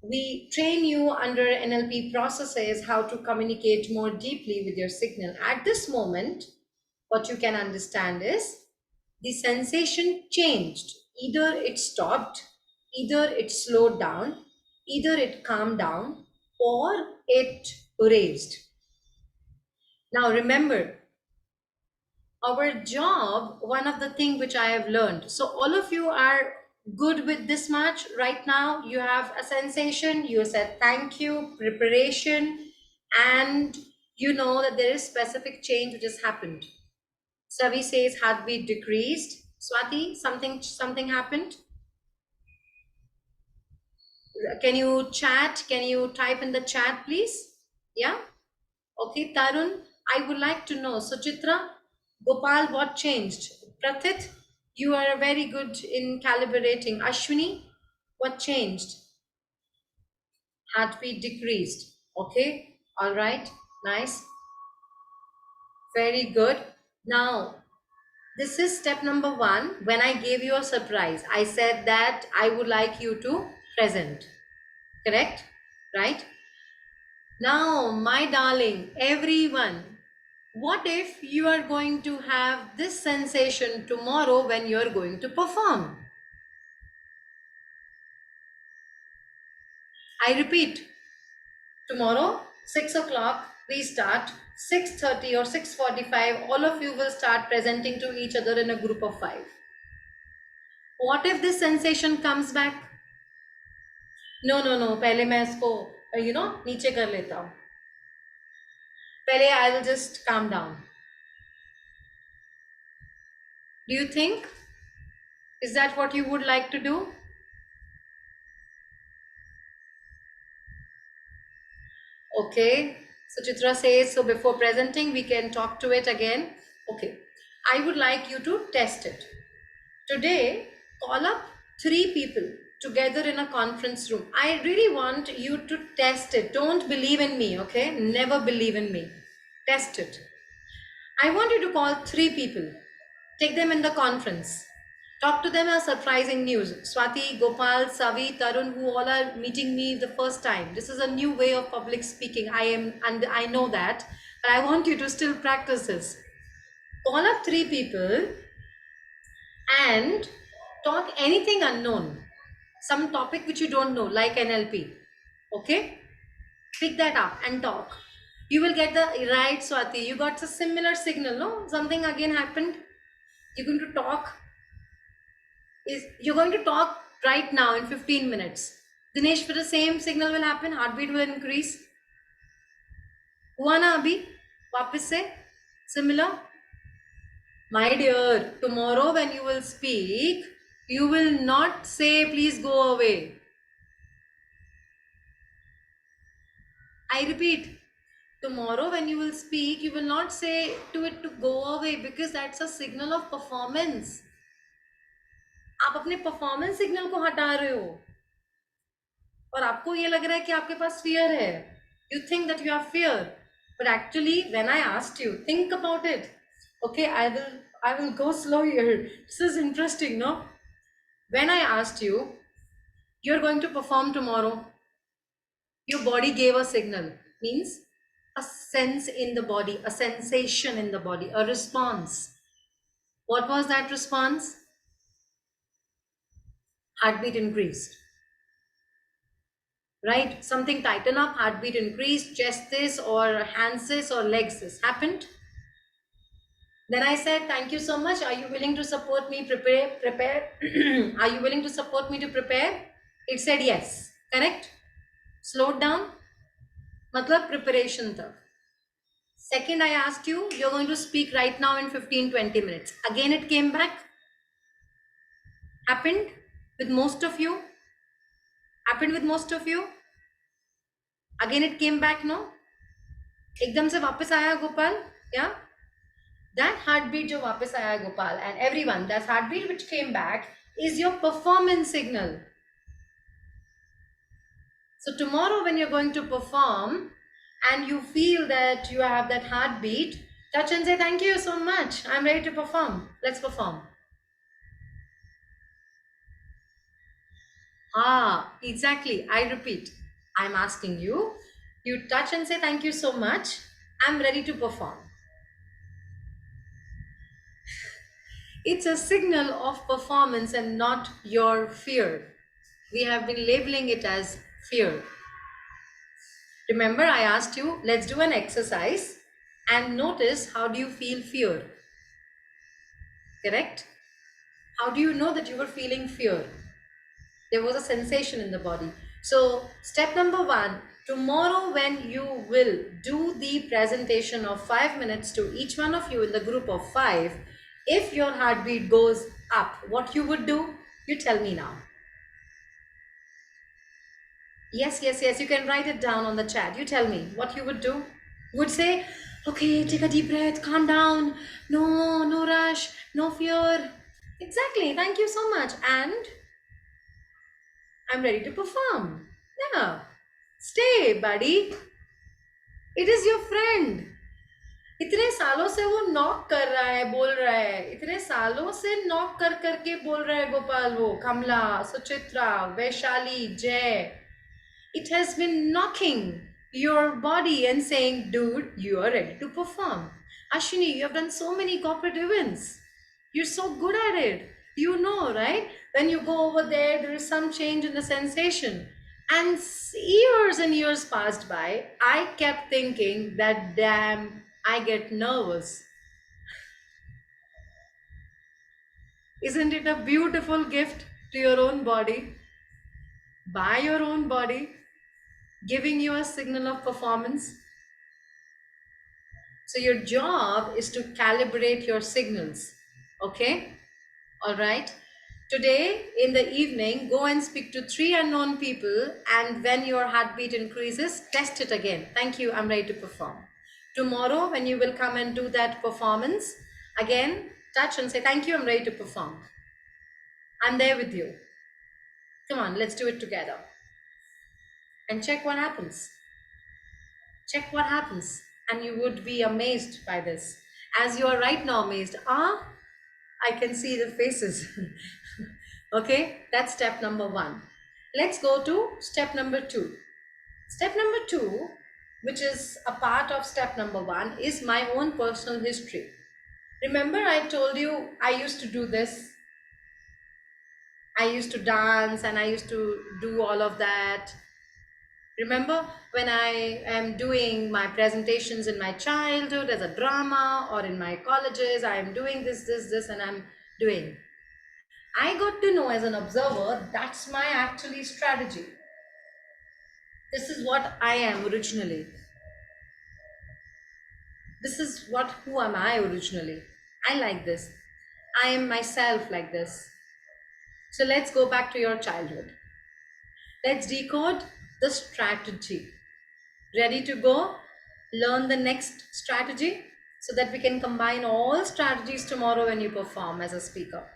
We train you under NLP processes how to communicate more deeply with your signal. At this moment, what you can understand is the sensation changed. Either it stopped, either it slowed down, either it calmed down, or it raised. Now remember, our job, one of the things which I have learned, so all of you are Good with this much right now? You have a sensation, you said thank you, preparation, and you know that there is specific change which has happened. Savi says heartbeat decreased. Swati, something happened? Can you chat? Can you type in the chat, please? Yeah? Okay, Tarun, I would like to know. So, Chitra, Gopal, what changed? Prathit, you are very good in calibrating. Ashwini, what changed? Heartbeat decreased. Okay, all right, nice, very good. Now, this is step number one. When I gave you a surprise, I said that I would like you to present. Correct? Right? Now, my darling, everyone, what if you are going to have this sensation tomorrow when you are going to perform? I repeat, tomorrow, 6 o'clock, we start. 6:30 or 6:45, all of you will start presenting to each other in a group of 5. What if this sensation comes back? No, no, no, पहले मैं इसको, नीचे कर लेता हूँ. पहले I will just calm down. Do you think? Is that what you would like to do? Okay. So Chitra says, so before presenting, we can talk to it again. Okay. I would like you to test it. Today, call up 3 people together in a conference room. I really want you to test it. Don't believe in me, okay? Never believe in me. Test it. I want you to call 3 people. Take them in the conference. Talk to them a surprising news. Swati, Gopal, Savi, Tarun, who all are meeting me the first time. This is a new way of public speaking. I know that, but I want you to still practice this. Call up 3 people and talk anything unknown. Some topic which you don't know, like NLP. Okay? Pick that up and talk. You will get the right, Swati. You got a similar signal, no? Something again happened. You're going to talk. You're going to talk right now in 15 minutes. Dinesh, for the same signal will happen, heartbeat will increase. हुआ ना अभी वापस से similar? My dear, tomorrow when you will speak, you will not say please go away. I repeat, tomorrow when you will speak, you will not say to it to go away, because that's a signal of performance. आप अपने performance signal को हटा रहे हो और आपको ये लग रहा है कि आपके पास फियर है. You think that you have fear, but actually when I asked you, think about it. Okay, I will go slow here. This is interesting, no? When I asked you, you're going to perform tomorrow, your body gave a signal, means a sense in the body, a sensation in the body, a response. What was that response? Heartbeat increased. Right? Something tighten up, heartbeat increased, chest this or hands this or legs this happened. Then I said, thank you so much. Are you willing to support me prepare? Are you willing to support me to prepare? It said yes. Correct? Slowed down. Matlab preparation tha. Second, I asked you, you're going to speak right now in 15-20 minutes. Again, it came back. Happened with most of you. Happened with most of you. Again, it came back, no? एकदम से वापस आया Gopal. Yeah? That heartbeat जो वापस आया Gopal, and everyone, that heartbeat which came back is your performance signal. So tomorrow when you're going to perform and you feel that you have that heartbeat, touch and say, thank you so much. I'm ready to perform. Let's perform. Exactly. I repeat, I'm asking you, you touch and say, thank you so much. I'm ready to perform. It's a signal of performance and not your fear. We have been labeling it as fear. Remember, I asked you, let's do an exercise and notice how do you feel fear. Correct? How do you know that you were feeling fear? There was a sensation in the body. So, step number one, tomorrow when you will do the presentation of 5 minutes to each one of you in the group of five, if your heartbeat goes up, what you would do? You tell me now. Yes, yes, yes. You can write it down on the chat. You tell me what you would do. Would say, okay, take a deep breath, calm down. No, no rush, no fear. Exactly. Thank you so much. And I'm ready to perform. Yeah. Stay, buddy. It is your friend. इतने सालों से वो knock कर रहा है, बोल रहा है, इतने सालों से नॉक कर करके बोल रहा है गोपाल, वो कमला, सुचित्रा, वैशाली, जय. It has been knocking your body and saying, dude, you are ready to perform. Ashwini, you have done so many corporate events. You're so good at it. You know, right? When you go over there, there is some change in the sensation. And years and years passed by. I kept thinking that, damn, I get nervous. Isn't it a beautiful gift to your own body? By your own body, giving you a signal of performance. So your job is to calibrate your signals. Okay? All right. Today in the evening, go and speak to three unknown people, and when your heartbeat increases, test it again. Thank you. I'm ready to perform. Tomorrow, when you will come and do that performance, again, touch and say, thank you. I'm ready to perform. I'm there with you. Come on, let's do it together. And check what happens. Check what happens. And you would be amazed by this. As you are right now amazed. I can see the faces. Okay, that's step number one. Let's go to step number two. Step number two, which is a part of step number one, is my own personal history. Remember, I told you I used to do this. I used to dance and I used to do all of that. Remember when I am doing my presentations in my childhood as a drama, or in my colleges, I am doing this, and I'm doing. I got to know as an observer, that's my actually strategy. This is what I am originally. This is who am I originally. I like this. I am myself like this. So let's go back to your childhood. Let's decode the strategy. Ready to go? Learn the next strategy so that we can combine all strategies tomorrow when you perform as a speaker.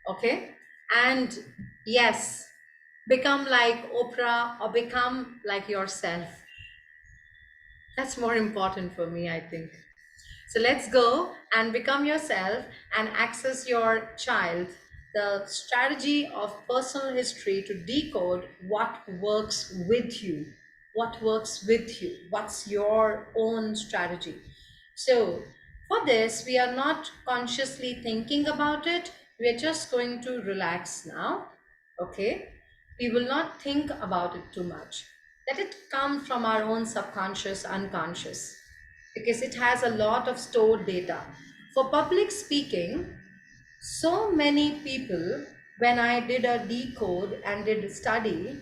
Okay? And yes, become like Oprah or become like yourself. That's more important for me, I think. So let's go and become yourself and access your child the strategy of personal history to decode what works with you. What works with you? What's your own strategy? So, for this, we are not consciously thinking about it. We are just going to relax now. Okay? We will not think about it too much. Let it come from our own subconscious, unconscious, because it has a lot of stored data. For public speaking, so many people, when I did a decode and did a study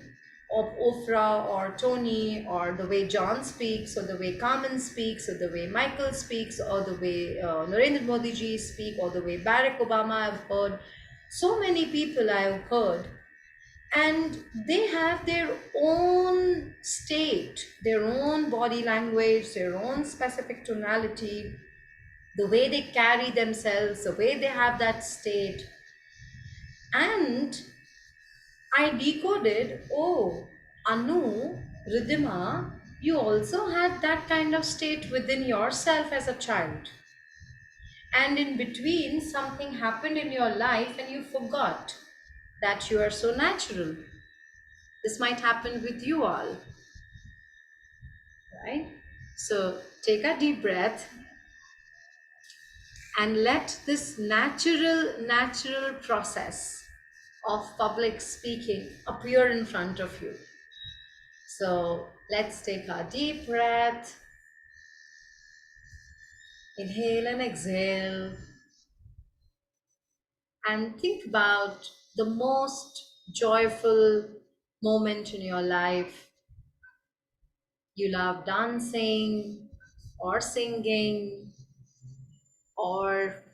of Ofra or Tony, or the way John speaks, or the way Carmen speaks, or the way Michael speaks, or the way Narendra Modi ji speak, or the way Barack Obama I've heard, so many people I've heard, and they have their own state, their own body language, their own specific tonality, the way they carry themselves, the way they have that state. And I decoded, oh, Anu, Ridhima, you also had that kind of state within yourself as a child. And in between, something happened in your life and you forgot that you are so natural. This might happen with you all, right? So take a deep breath and let this natural process of public speaking appear in front of you. So let's take a deep breath. Inhale and exhale. And think about the most joyful moment in your life. You love dancing or singing or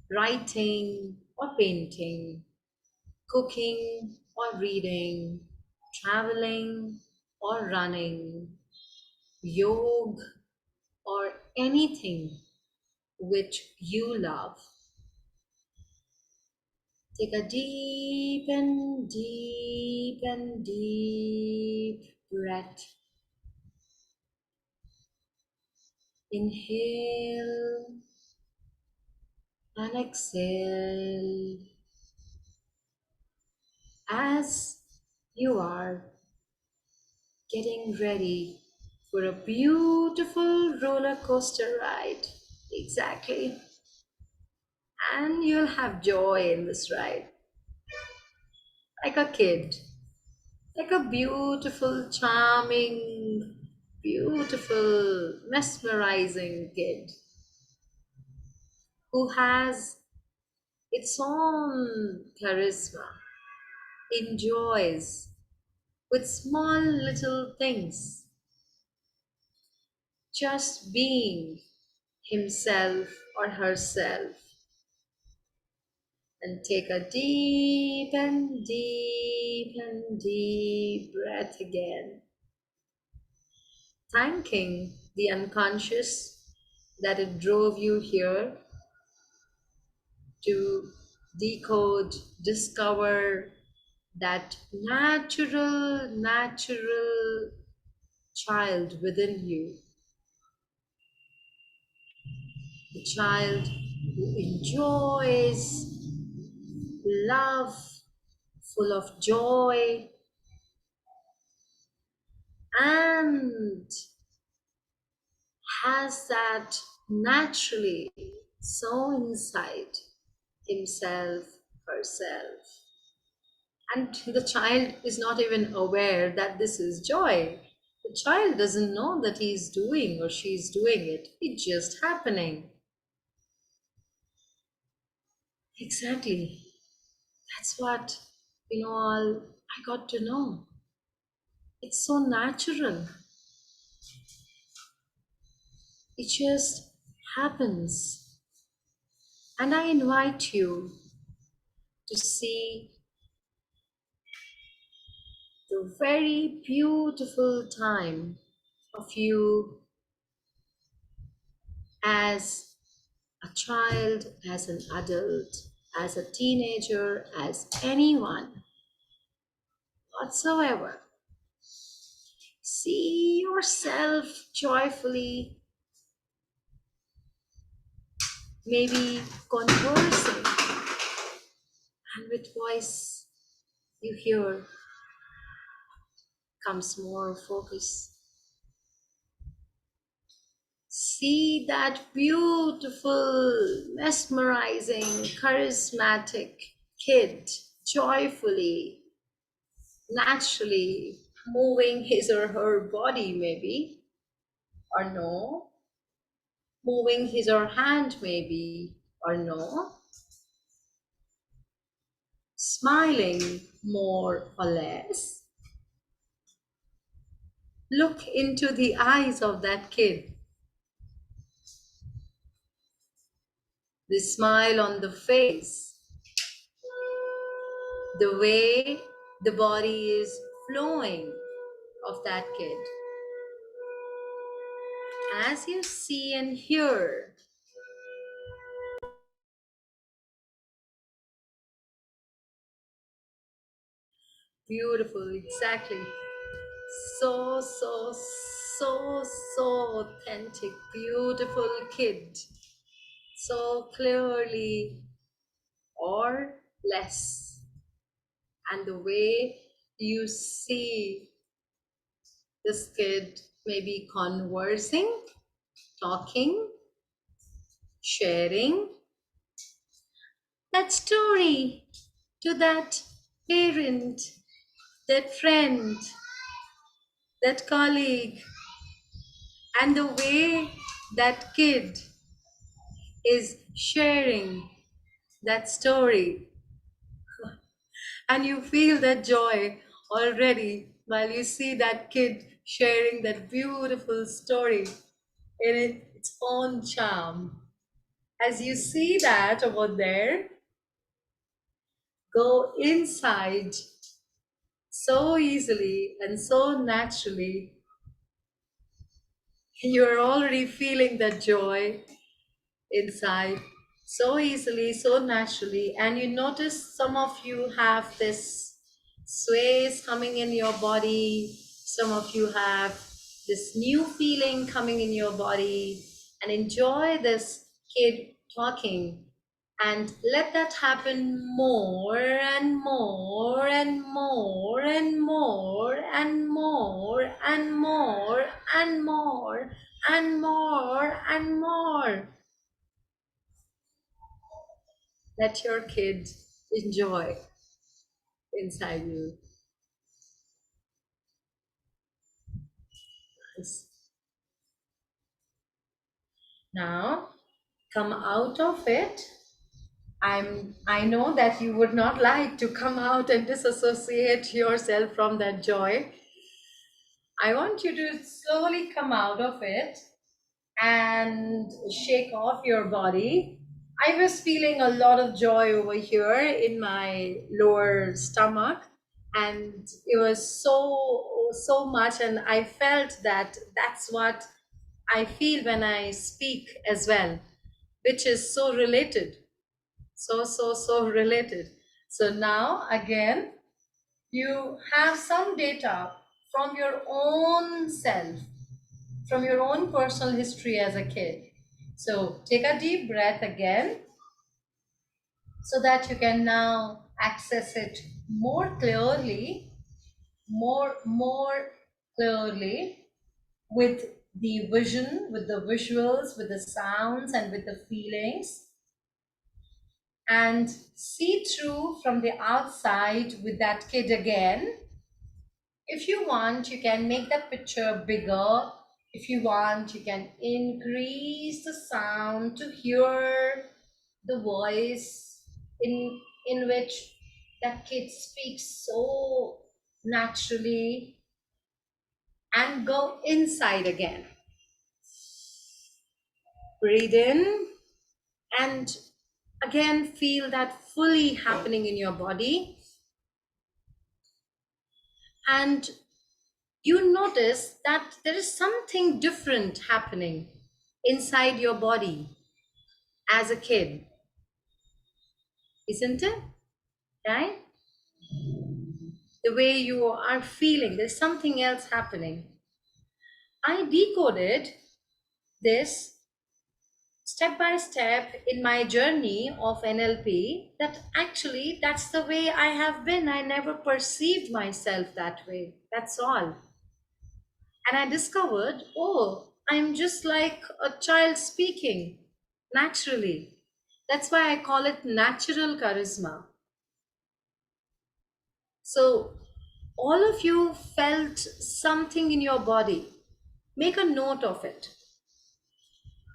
writing or painting, cooking or reading, traveling or running, yoga or anything which you love. Take a deep breath. Inhale and exhale as you are getting ready for a beautiful roller coaster ride. Exactly. And you'll have joy in this ride, like a kid, like a beautiful, charming, beautiful, mesmerizing kid who has its own charisma, enjoys with small little things, just being himself or herself. And take a deep breath again, thanking the unconscious that it drove you here to decode, discover that natural child within you, the child who enjoys love, full of joy, and has that naturally so inside himself, herself. And the child is not even aware that this is joy. The child doesn't know that he's doing or she's doing it. It's just happening. Exactly. That's what, all I got to know. It's so natural. It just happens. And I invite you to see the very beautiful time of you as a child, as an adult, as a teenager, as anyone whatsoever. See yourself joyfully, maybe conversing, and with voice you hear comes more focus. See that beautiful, mesmerizing, charismatic kid joyfully, naturally moving his or her body, maybe, or no, moving his or hand, maybe, or no, smiling more or less. Look into the eyes of that kid, the smile on the face, the way the body is flowing of that kid. As you see and hear, beautiful, exactly. So authentic, beautiful kid. So clearly or less. And the way you see this kid maybe conversing, talking, sharing that story to that parent, that friend, that colleague, and the way that kid is sharing that story And you feel that joy already while you see that kid sharing that beautiful story in its own charm. As you see that over there, go inside so easily and so naturally. You're already feeling that joy inside so easily, so naturally. And you notice some of you have this sways coming in your body, some of you have this new feeling coming in your body, and enjoy this kid talking. And let that happen more and more and more and more and more and more and more and more and more. Let your kid enjoy inside you. Yes. Now come out of it. I know that you would not like to come out and disassociate yourself from that joy. I want you to slowly come out of it and shake off your body. I was feeling a lot of joy over here in my lower stomach, and it was so much. And I felt that that's what I feel when I speak as well, which is so related, so related. So now again, you have some data from your own self, from your own personal history as a kid. So take a deep breath again so that you can now access it more clearly, more clearly, with the vision, with the visuals, with the sounds, and with the feelings, and see through from the outside with that kid again. If you want, you can make the picture bigger. If you want, you can increase the sound to hear the voice in which that kid speaks so naturally, and go inside again. Breathe in and again feel that fully happening in your body. And you notice that there is something different happening inside your body as a kid, isn't it? Right? The way you are feeling, there's something else happening. I decoded this step by step in my journey of NLP, that actually that's the way I have been. I never perceived myself that way. That's all. And I discovered, oh, I'm just like a child speaking naturally. That's why I call it natural charisma. So, all of you felt something in your body. Make a note of it.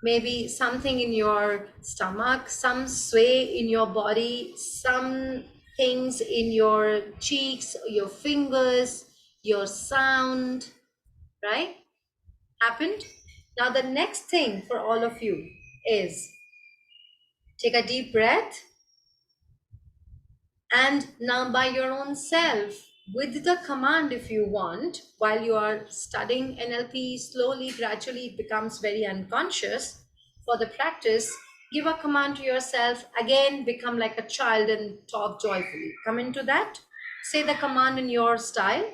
Maybe something in your stomach, some sway in your body, some things in your cheeks, your fingers, your sound, right? Happened. Now, the next thing for all of you is take a deep breath, and now by your own self, with the command, if you want, while you are studying NLP, slowly, gradually, it becomes very unconscious. For the practice, give a command to yourself. Again, become like a child and talk joyfully. Come into that. Say the command in your style.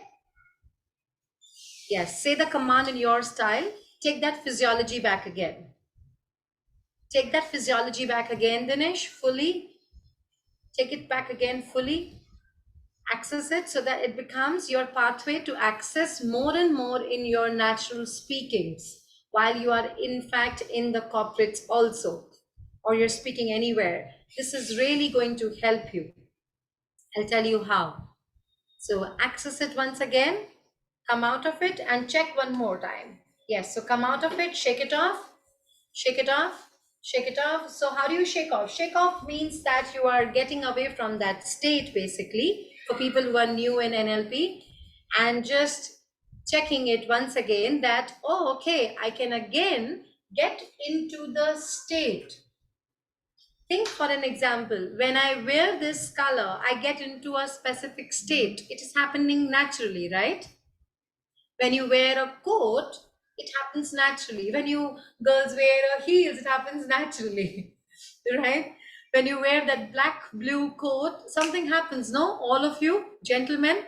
Yes, say the command in your style. Take that physiology back again. Take that physiology back again, Dinesh, fully. Take it back again fully. Access it so that it becomes your pathway to access more and more in your natural speakings while you are in fact in the corporates also, or you're speaking anywhere. This is really going to help you. I'll tell you how. So access it once again, come out of it, and check one more time. Yes, so come out of it, shake it off, shake it off, shake it off. So how do you shake off? Shake off means that you are getting away from that state basically for people who are new in NLP, and just checking it once again that, oh, okay, I can again get into the state. Think for an example, when I wear this color, I get into a specific state. It is happening naturally, right? When you wear a coat, it happens naturally. When you girls wear heels, it happens naturally, right? When you wear that black blue coat, something happens, no? All of you, gentlemen,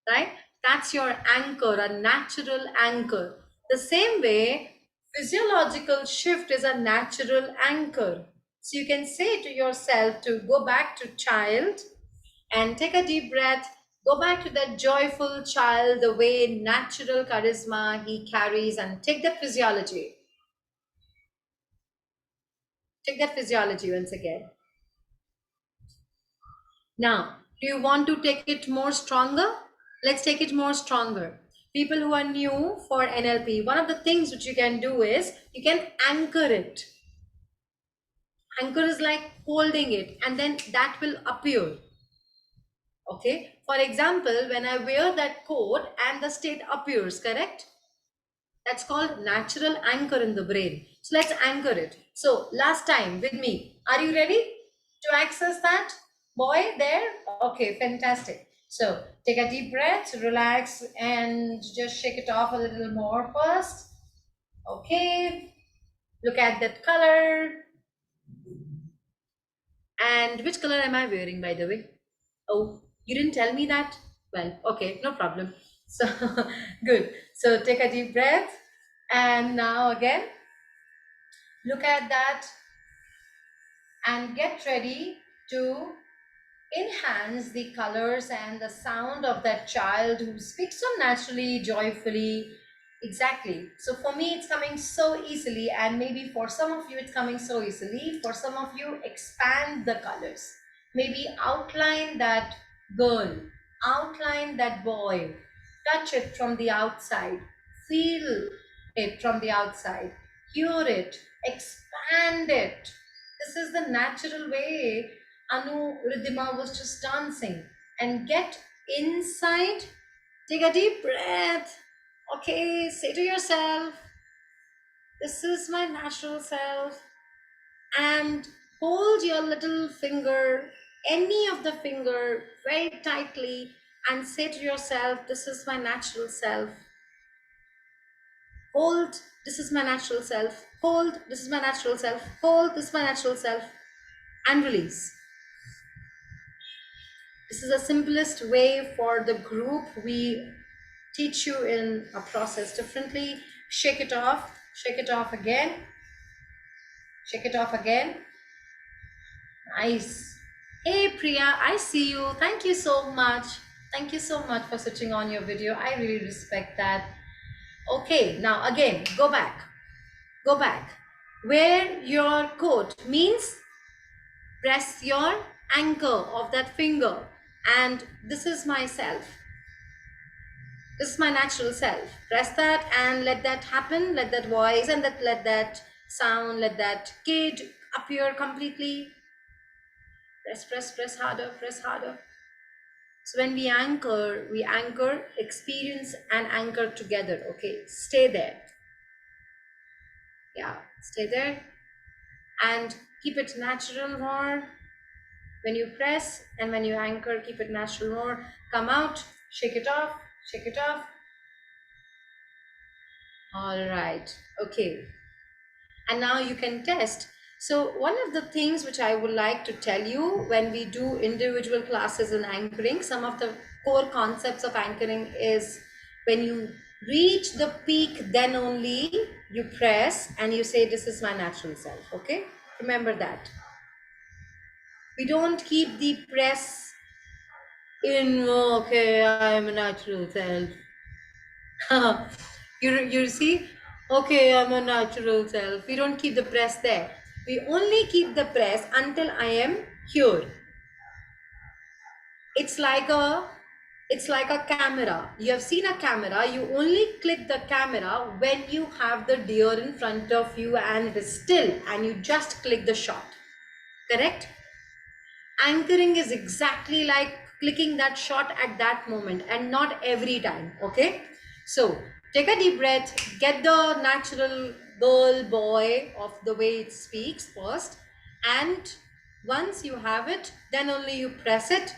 right? That's your anchor, a natural anchor. The same way, physiological shift is a natural anchor. So you can say to yourself to go back to child and take a deep breath. Go back to that joyful child, the way natural charisma he carries, and take that physiology. Take that physiology once again. Now, do you want to take it more stronger? Let's take it more stronger. People who are new for NLP, one of the things which you can do is you can anchor it. Anchor is like holding it, and then that will appear. Okay. For example, when I wear that coat and the state appears, correct? That's called natural anchor in the brain. So let's anchor it. So last time with me, are you ready to access that? Boy, there? Okay, fantastic. So take a deep breath, relax, and just shake it off a little more first. Okay, look at that color. And which color am I wearing, by the way? Oh, you didn't tell me that? Well, okay, no problem. So good. So take a deep breath. And now again, look at that and get ready to enhance the colors and the sound of that child who speaks so naturally, joyfully. Exactly. So for me, it's coming so easily, and maybe for some of you, it's coming so easily. For some of you, expand the colors. Maybe outline that girl, outline that boy, touch it from the outside, feel it from the outside, hear it, expand it. This is the natural way Anu Riddhima was just dancing. And get inside, take a deep breath. Okay, say to yourself, this is my natural self. And hold your little finger, any of the finger, very tightly, and say to yourself, this is my natural self. Hold, this is my natural self. Hold, this is my natural self. Hold, this is my natural self. And release. This is the simplest way for the group. We teach you in a process differently. Shake it off again. Shake it off again. Nice. Hey Priya, I see you. Thank you so much. Thank you so much for switching on your video. I really respect that. Okay, now again, go back. Go back. Wear your coat means press your anchor of that finger. And this is myself. This is my natural self. Press that and let that happen. Let that voice and let that sound, let that kid appear completely. Press harder, press harder. So when we anchor experience and anchor together. Okay, stay there. Yeah, stay there. And keep it natural more. When you press and when you anchor, keep it natural more. Come out, shake it off, shake it off. All right, okay. And now you can test. So one of the things which I would like to tell you when we do individual classes in anchoring, some of the core concepts of anchoring is when you reach the peak, then only you press and you say, this is my natural self, okay? Remember that. We don't keep the press in, okay, I am a natural self. you see, okay, I'm a natural self. We don't keep the press there. We only keep the press until I am here. It's like a camera. You have seen a camera. You only click the camera when you have the deer in front of you and it is still, and you just click the shot. Correct? Anchoring is exactly like clicking that shot at that moment and not every time. Okay, so take a deep breath, get the natural girl, boy of the way it speaks first, and once you have it, then only you press it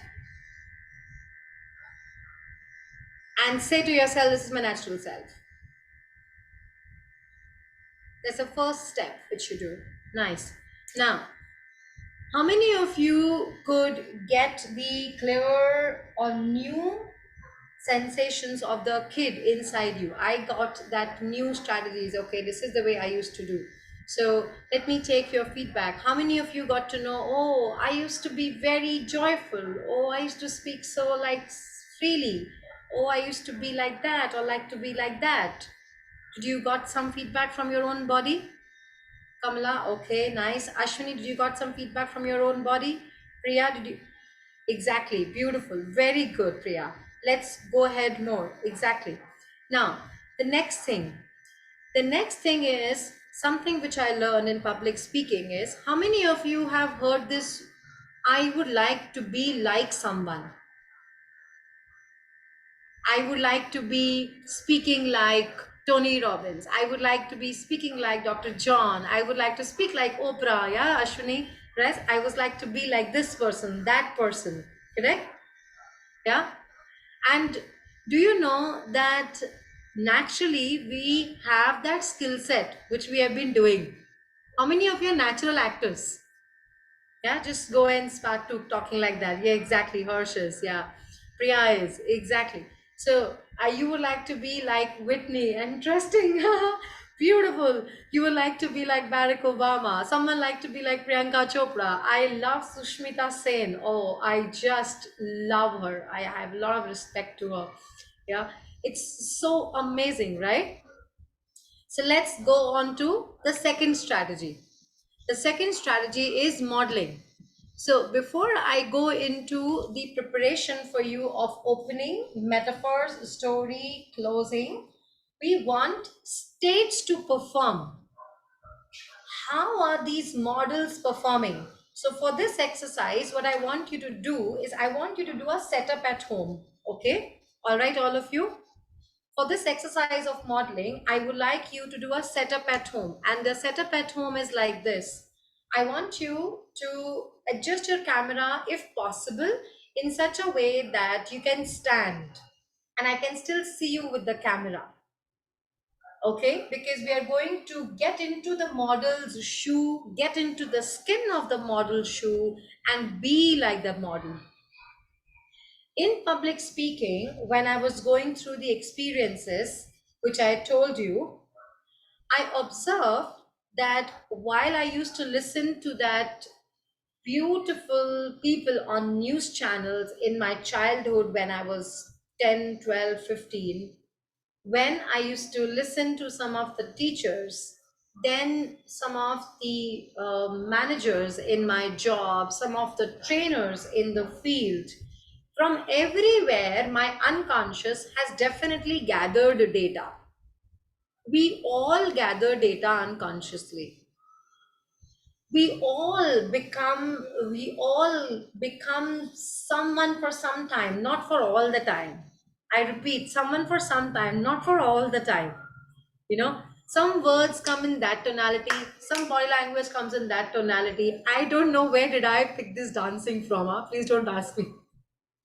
and say to yourself, this is my natural self. That's the first step which you do. Nice. Now, how many of you could get the clear or new sensations of the kid inside you? I got that new strategies. Okay, this is the way I used to do. So let me take your feedback. How many of you got to know, oh, I used to be very joyful. Oh, I used to speak so like freely. Oh, I used to be like that or like to be like that. Did you got some feedback from your own body? Kamala, okay, nice. Ashwini, did you got some feedback from your own body? Priya, did you? Exactly, beautiful. Very good, Priya. Let's go ahead more. Exactly. Now, the next thing. The next thing is something which I learned in public speaking is how many of you have heard this? I would like to be like someone. I would like to be speaking like Tony Robbins. I would like to be speaking like Dr. John. I would like to speak like Oprah. Yeah, Ashwini, right? I would like to be like this person, that person. Correct? Yeah. And do you know that naturally we have that skill set which we have been doing? How many of you are natural actors? Yeah, just go and start to talking like that. Yeah, exactly. Harshes. Yeah. Priya is. Exactly. So you would like to be like Whitney. Interesting. Beautiful. You would like to be like Barack Obama. Someone like to be like Priyanka Chopra. I love Sushmita Sen. Oh, I just love her. I have a lot of respect to her. Yeah. It's so amazing, right? So let's go on to the second strategy. The second strategy is modeling. So before I go into the preparation for you of opening, metaphors, story, closing, we want states to perform. How are these models performing? So for this exercise, what I want you to do is I want you to do a setup at home. Okay? All right, all of you? For this exercise of modeling, I would like you to do a setup at home. And the setup at home is like this. I want you to adjust your camera, if possible, in such a way that you can stand and I can still see you with the camera. Okay, because we are going to get into the model's shoe, get into the skin of the model shoe, and be like the model. In public speaking, when I was going through the experiences, which I told you, I observed that while I used to listen to that beautiful people on news channels in my childhood when I was 10, 12, 15, when I used to listen to some of the teachers, then some of the managers in my job, some of the trainers in the field, from everywhere, my unconscious has definitely gathered data. We all gather data unconsciously. We all become someone for some time, not for all the time. I repeat, someone for some time, not for all the time. You know, some words come in that tonality, some body language comes in that tonality. I don't know where did I pick this dancing from. Please don't ask me.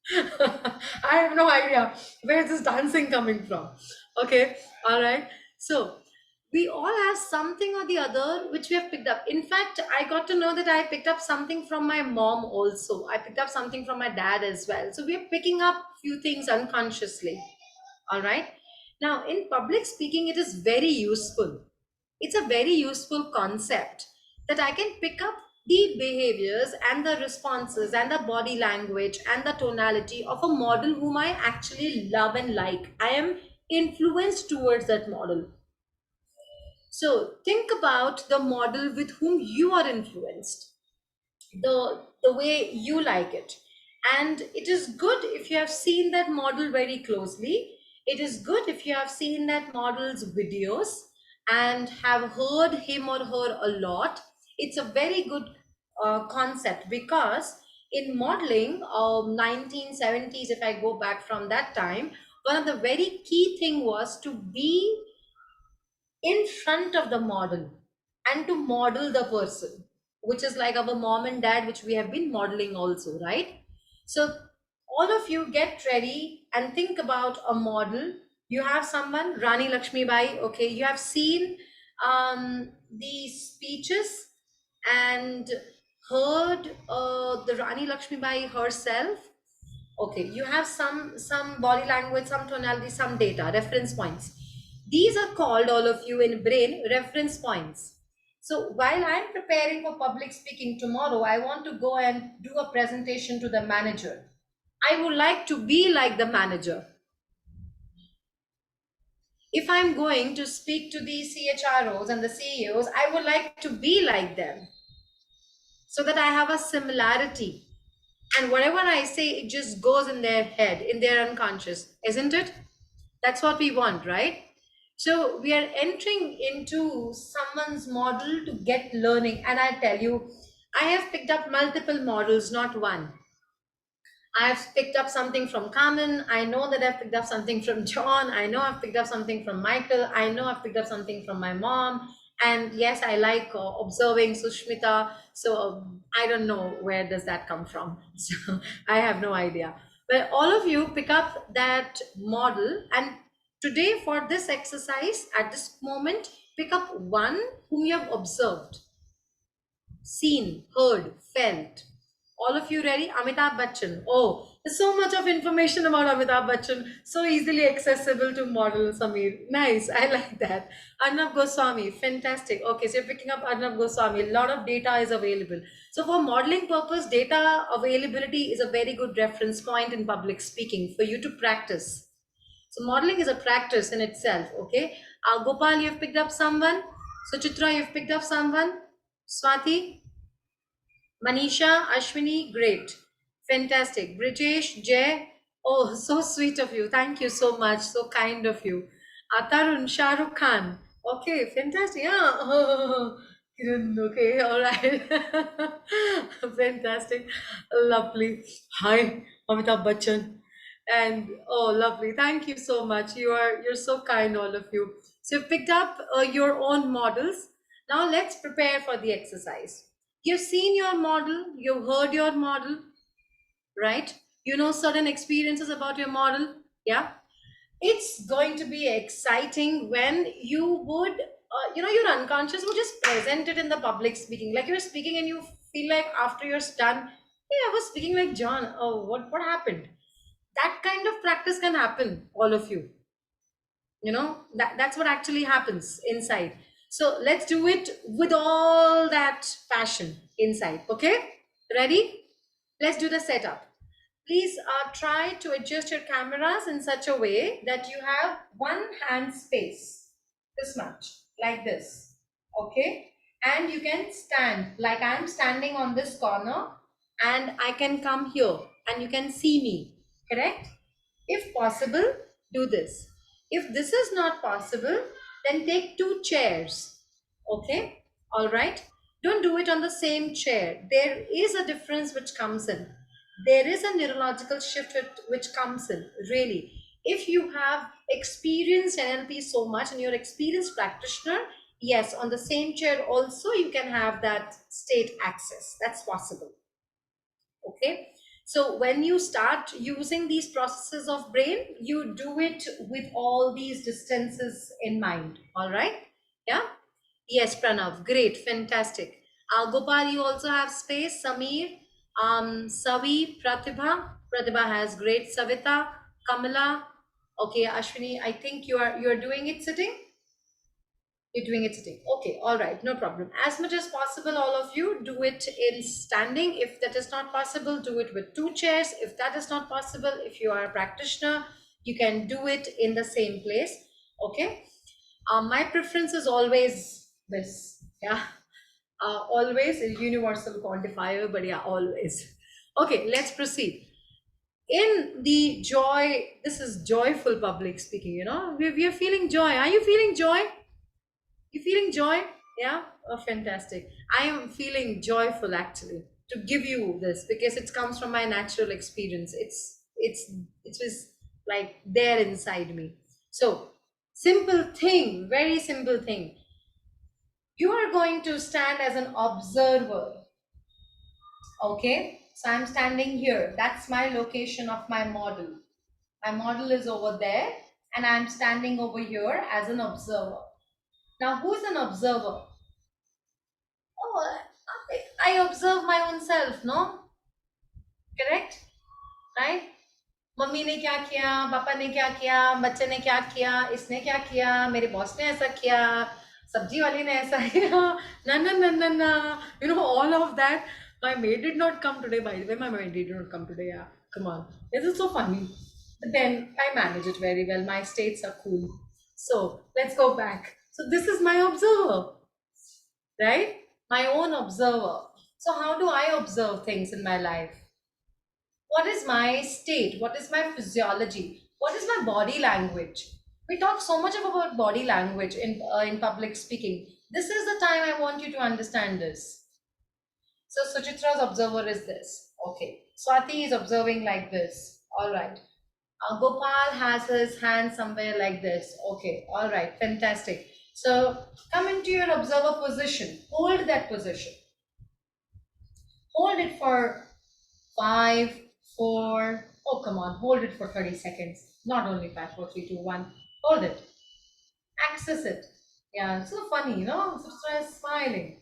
I have no idea where is this dancing coming from. Okay, all right. So we all have something or the other which we have picked up. In fact, I got to know that I picked up something from my mom also. I picked up something from my dad as well. So we're picking up few things unconsciously. All right. Now, in public speaking, it is very useful. It's a very useful concept that I can pick up the behaviors and the responses and the body language and the tonality of a model whom I actually love and like. I am influenced towards that model. So think about the model with whom you are influenced, the way you like it. And it is good if you have seen that model very closely. It is good if you have seen that model's videos and have heard him or her a lot. It's a very good concept because In modeling, 1970s, if I go back from that time, one of the very key thing was to be in front of the model and to model the person, which is like our mom and dad, which we have been modeling also, right? So all of you get ready and think about a model. You have someone, Rani Lakshmi Bai, okay, you have seen the speeches and heard the Rani Lakshmi Bai herself. Okay, you have some body language, some tonality, some data, reference points. These are called, all of you in brain, reference points. So while I'm preparing for public speaking tomorrow, I want to go and do a presentation to the manager. I would like to be like the manager. If I'm going to speak to the CHROs and the CEOs, I would like to be like them so that I have a similarity. And whatever I say, it just goes in their head, in their unconscious, isn't it? That's what we want, right? So we are entering into someone's model to get learning. And I tell you, I have picked up multiple models, not one. I've picked up something from Carmen. I know that I've picked up something from John. I know I've picked up something from Michael. I know I've picked up something from my mom. And yes, I like observing Sushmita. So I don't know where does that come from. So I have no idea. But all of you pick up that model. And today for this exercise, at this moment, pick up one whom you have observed, seen, heard, felt. All of you ready? Amitabh Bachchan. Oh, there's so much of information about Amitabh Bachchan, so easily accessible to model, Samir. Nice, I like that. Arnab Goswami, fantastic. Okay, so you're picking up Arnab Goswami. A lot of data is available. So for modeling purpose, data availability is a very good reference point in public speaking for you to practice. So modeling is a practice in itself, okay? Gopal, you've picked up someone. Suchitra, you've picked up someone. Swati, Manisha, Ashwini, great. Fantastic. British, Jay, oh, so sweet of you. Thank you so much. So kind of you. Tarun, Shah Rukh Khan. Okay, fantastic. Yeah. Kiran, okay, all right. Fantastic. Lovely. Hi, Amitabh Bachchan. And oh, lovely. Thank you so much. You're so kind, all of you. So you've picked up your own models. Now let's prepare for the exercise. You've seen your model, you've heard your model, right? You know certain experiences about your model. Yeah. It's going to be exciting when you would, your unconscious would just present it in the public speaking. Like you're speaking and you feel like after you're done, hey, I was speaking like John. Oh, what happened? That kind of practice can happen, all of you. That's what actually happens inside. So let's do it with all that passion inside. Okay, ready? Let's do the setup. Please try to adjust your cameras in such a way that you have one hand space, this much, like this. Okay, and you can stand like I'm standing on this corner, and I can come here and you can see me, correct? If possible, do this. If this is not possible, then take two chairs. Okay? All right? Don't do it on the same chair. There is a difference which comes in. There is a neurological shift which comes in, really. If you have experienced NLP so much and you're an experienced practitioner, yes, on the same chair also you can have that state access. That's possible. Okay, so when you start using these processes of brain, you do it with all these distances in mind. All right, yeah. Yes, Pranav, great, fantastic. Gopal, you also have space. Samir, Savi, Pratibha has great. Savita, Kamala, okay. Ashwini, I think you're doing it sitting. You're doing it sitting. Okay, all right, no problem. As much as possible, all of you do it in standing. If that is not possible, do it with two chairs. If that is not possible, if you are a practitioner, you can do it in the same place. Okay. My preference is always this. Yeah. Always a universal quantifier, but yeah, always. Okay, let's proceed. In the joy, this is joyful public speaking, we are feeling joy. Are you feeling joy? You feeling joy? Yeah? Oh, fantastic. I am feeling joyful actually. to give you this because it comes from my natural experience. It was like there inside me. So simple thing, very simple thing. You are going to stand as an observer. Okay, so I'm standing here. That's my location of my model. My model is over there, and I'm standing over here as an observer. Now, who's an observer? Oh, I observe my own self, no? Correct? Right? Mummy ने क्या किया, पापा ने क्या किया, बच्चे ने क्या किया, इसने क्या किया, मेरे बॉस ने ऐसा किया, सब्जी वाली ने ऐसा किया, ना ना ना ना ना, all of that. My maid did not come today, by the way. My maid did not come today. Yeah, come on. This is so funny. But then I manage it very well. My states are cool. So let's go back. So this is my observer, right? My own observer. So how do I observe things in my life? What is my state? What is my physiology? What is my body language? We talk so much about body language in public speaking. This is the time I want you to understand this. So Suchitra's observer is this. Okay. Swati is observing like this. All right. Gopal has his hand somewhere like this. Okay. All right. Fantastic. So come into your observer position. Hold that position. Hold it for 5, 4. Oh, come on. Hold it for 30 seconds. Not only 5, 4, 3, 2, 1. Hold it. Access it. Yeah, it's so funny, Suchitra is smiling.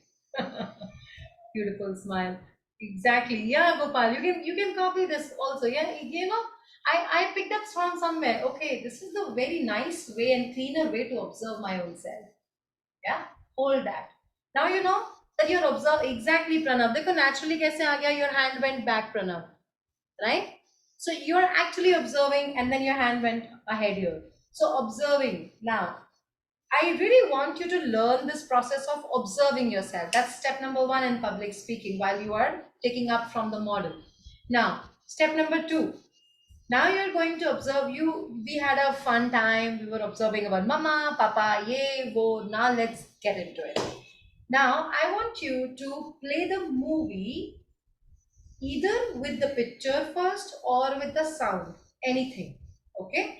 Beautiful smile. Exactly. Yeah, Gopal, you can copy this also. Yeah, I picked up from somewhere. Okay, this is the very nice way and cleaner way to observe my own self. Yeah, hold that. Now you know that you're observe exactly Pranav. देखो naturally कैसे आ गया? Your hand went back, Pranav, right? So you're actually observing, and then your hand went ahead here. So observing now. I really want you to learn this process of observing yourself. That's step number 1 in public speaking while you are taking up from the model. Now, step number 2. Now you're going to observe you. We had a fun time. We were observing about mama, papa, ye, wo. Now let's get into it. Now I want you to play the movie either with the picture first or with the sound. Anything. Okay?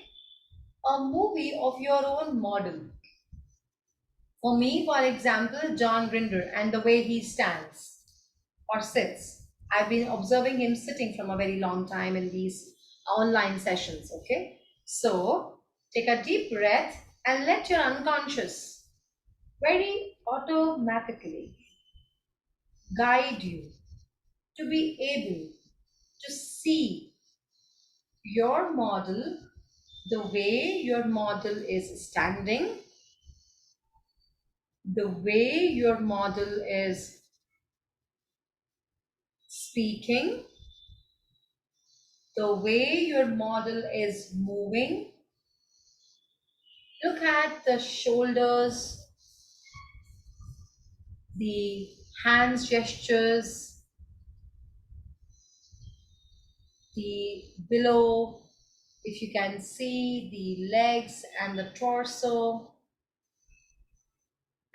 A movie of your own model. For me, for example, John Grinder and the way he stands or sits. I've been observing him sitting from a very long time in these online sessions. Okay. So take a deep breath and let your unconscious very automatically guide you to be able to see your model, the way your model is standing, the way your model is speaking, the way your model is moving. Look at the shoulders, the hands gestures, the below, if you can see the legs and the torso.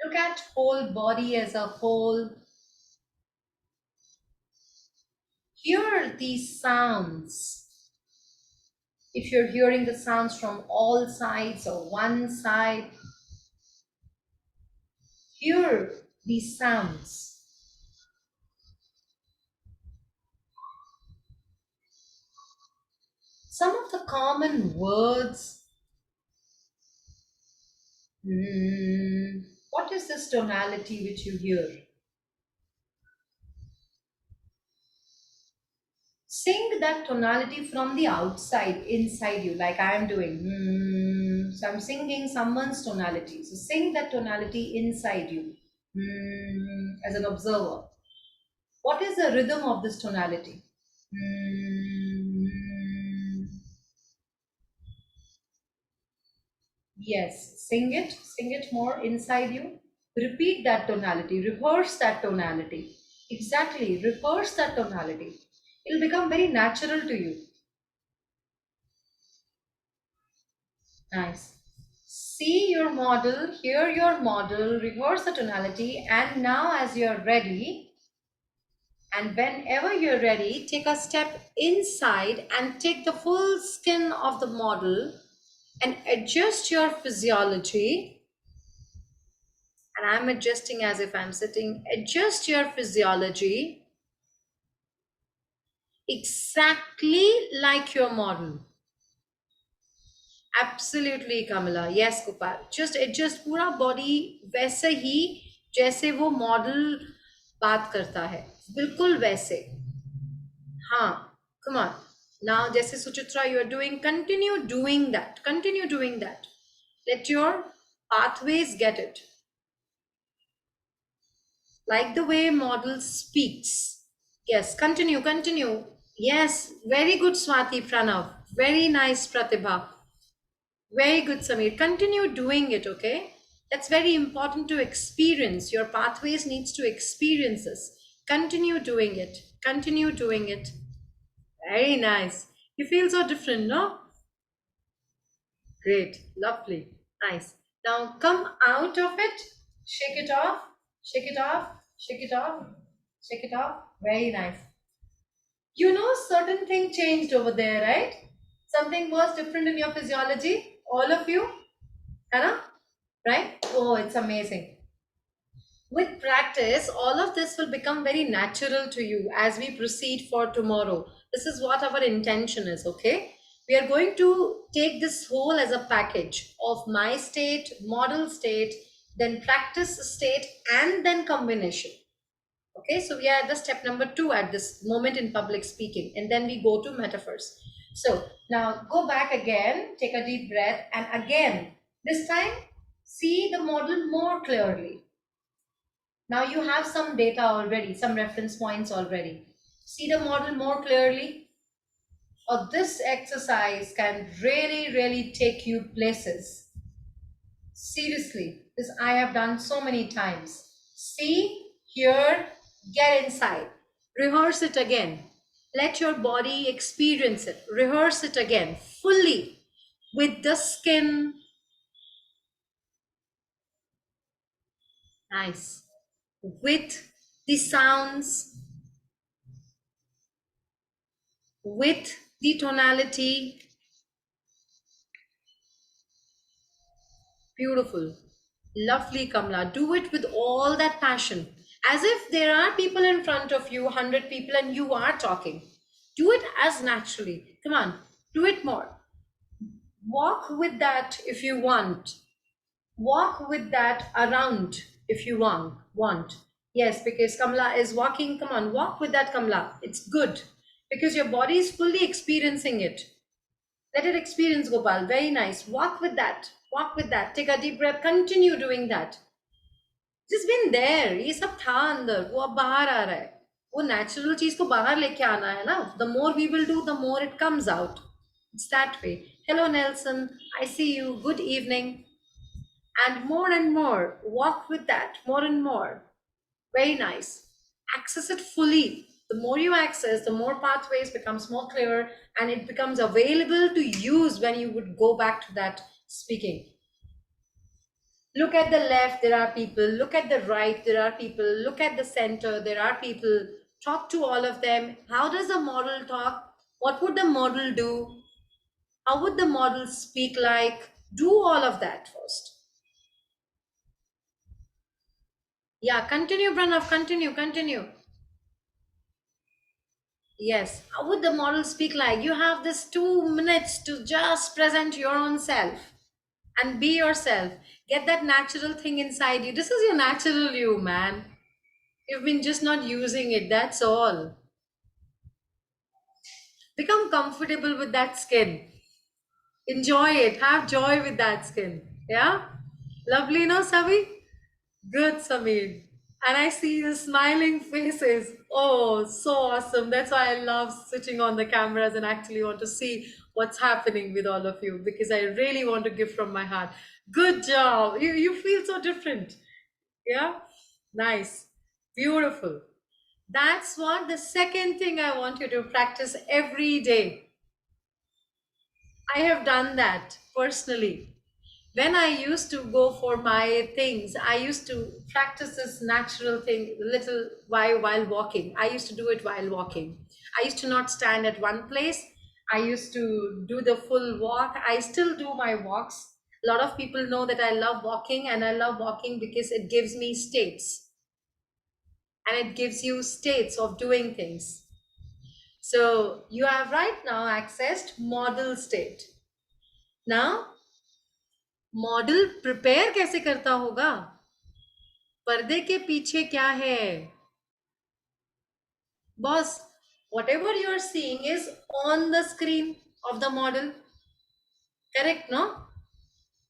Look at whole body as a whole. Hear these sounds. If you're hearing the sounds from all sides or one side, hear these sounds. Some of the common words. What is this tonality which you hear? Sing that tonality from the outside, inside you, like I am doing. So I'm singing someone's tonality. So sing that tonality inside you as an observer. What is the rhythm of this tonality? Yes, sing it more inside you. Repeat that tonality, rehearse that tonality. Exactly, rehearse that tonality. It'll become very natural to you. Nice. See your model, hear your model, rehearse the tonality, and now as you're ready, And whenever you're ready, take a step inside and take the full skin of the model and adjust your physiology. And I'm adjusting as if I'm sitting. Adjust your physiology exactly like your model. Absolutely, Kamala. Yes, Gopal. Just adjust पूरा body वैसे ही जैसे वो model बात करता है, बिल्कुल वैसे. हाँ, come on. Now, जैसे Suchitra, you are doing, continue doing that. Continue doing that. Let your pathways get it. Like the way model speaks. Yes, continue, continue. Yes, very good, Swati Pranav. Very nice, Pratibha. Very good, Samir. Continue doing it, okay? That's very important to experience. Your pathways needs to experience this. Continue doing it. Continue doing it. Very nice. You feel so different, no? Great. Lovely. Nice. Now come out of it. Shake it off. Shake it off. Shake it off. Shake it off. Very nice. You know, certain thing changed over there, right? Something was different in your physiology. All of you, Anna, right? Oh, it's amazing. With practice, all of this will become very natural to you as we proceed for tomorrow. This is what our intention is, okay? We are going to take this whole as a package of my state, model state, then practice state, and then combination. Okay, so we are at the step number 2 at this moment in public speaking, and then we go to metaphors. So now go back again, take a deep breath, and again, this time, see the model more clearly. Now you have some data already, some reference points already. See the model more clearly. Or this exercise can really, really take you places. Seriously, this I have done so many times. See, hear, get inside. Rehearse it again. Let your body experience it. Rehearse it again fully with the skin. Nice. With the sounds, with the tonality. Beautiful. Lovely, Kamla. Do it with all that passion. As if there are people in front of you, 100 people, and you are talking. Do it as naturally. Come on, do it more. Walk with that if you want. Walk with that around if you want. Yes, because Kamla is walking. Come on, walk with that, Kamla. It's good because your body is fully experiencing it. Let it experience, Gopal. Very nice. Walk with that. Walk with that. Take a deep breath. Continue doing that. Just been there. ये सब था अंदर. वो अब बाहर आ रहा है. वो natural चीज को बाहर लेके आना है ना. The more we will do, the more it comes out. It's that way. Hello, Nelson. I see you. Good evening. And more. Walk with that. More and more. Very nice. Access it fully. The more you access, the more pathways becomes more clear and it becomes available to use when you would go back to that speaking. Look at the left, there are people. Look at the right, there are people. Look at the center, there are people. Talk to all of them. How does the model talk? What would the model do? How would the model speak like? Do all of that first. Yeah, continue, Pranav, continue. Yes. How would the model speak like? You have this 2 minutes to just present your own self and be yourself. Get that natural thing inside you. This is your natural you, man. You've been just not using it. That's all. Become comfortable with that skin. Enjoy it. Have joy with that skin. Yeah? Lovely, no, Savi? Good, Samir. And I see the smiling faces. Oh, so awesome. That's why I love switching on the cameras and actually want to see what's happening with all of you because I really want to give from my heart. Good job. You feel so different. Yeah? Nice. Beautiful. That's what the second thing I want you to practice every day. I have done that personally. When I used to go for my things, I used to practice this natural thing little while walking. I used to do it while walking. I used to not stand at one place. I used to do the full walk. I still do my walks. A lot of people know that I love walking, and I love walking because it gives me states, and it gives you states of doing things. So you have right now accessed model state. Now, model prepare कैसे करता होगा? पर्दे के पीछे क्या है? Boss, whatever you are seeing is on the screen of the model. Correct, no?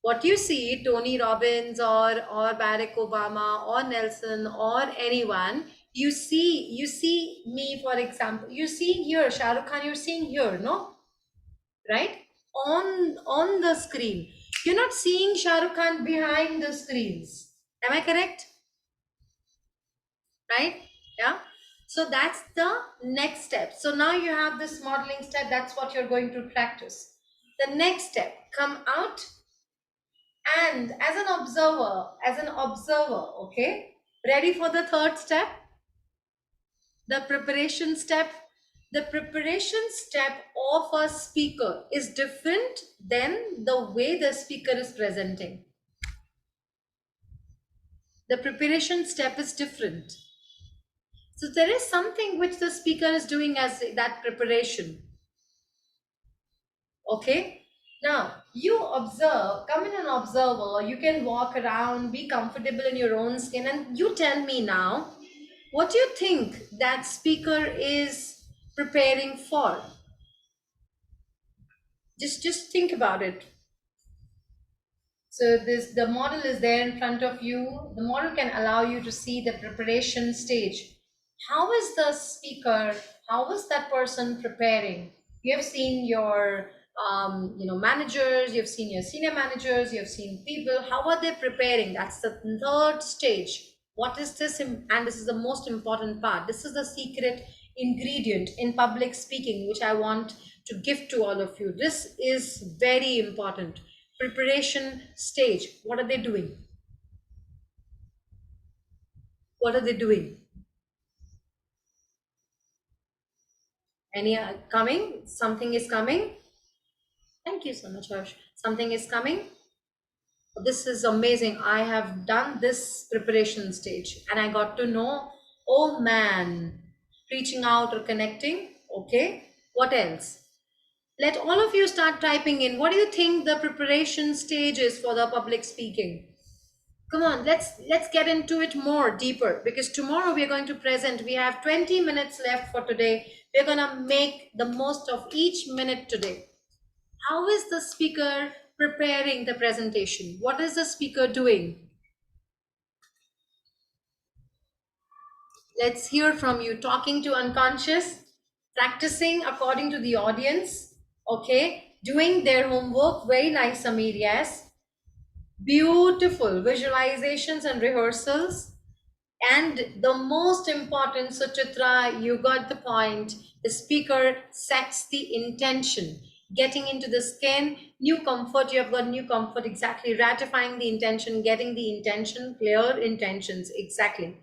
What you see, Tony Robbins or Barack Obama or Nelson or anyone, you see me, for example. You see here Shah Rukh Khan, you're seeing here, no? Right? On the screen. You're not seeing Shah Rukh Khan behind the screens. Am I correct? Right? Yeah. So that's the next step. So now you have this modeling step. That's what you're going to practice. The next step, come out and as an observer, okay? Ready for the third step? The preparation step. The preparation step of a speaker is different than the way the speaker is presenting. The preparation step is different. So there is something which the speaker is doing as that preparation. Okay. Now you observe, come in an observer, you can walk around, be comfortable in your own skin, and you tell me now, what do you think that speaker is preparing for? Just think about it. So the model is there in front of you. The model can allow you to see the preparation stage. How is the speaker? How is that person preparing? You have seen your managers. You've seen your senior managers. You've seen people. How are they preparing? That's the third stage. What is this? And this is the most important part. This is the secret ingredient in public speaking, which I want to give to all of you. This is very important. Preparation stage. What are they doing? What are they doing? Any coming? Something is coming. Thank you so much, Harsh. Something is coming. This is amazing. I have done this preparation stage and I got to know, oh man, reaching out or connecting. Okay. What else? Let all of you start typing in. What do you think the preparation stage is for the public speaking? Come on, let's get into it more deeper, because tomorrow we are going to present. We have 20 minutes left for today. We're going to make the most of each minute today. How is the speaker preparing the presentation? What is the speaker doing? Let's hear from you. Talking to unconscious, practicing according to the audience, okay? Doing their homework. Very nice, Amir. Yes. Beautiful visualizations and rehearsals. And the most important, Suchitra, you got the point. The speaker sets the intention. Getting into the skin, new comfort, you have got new comfort, exactly. Ratifying the intention, getting the intention, clear intentions, exactly.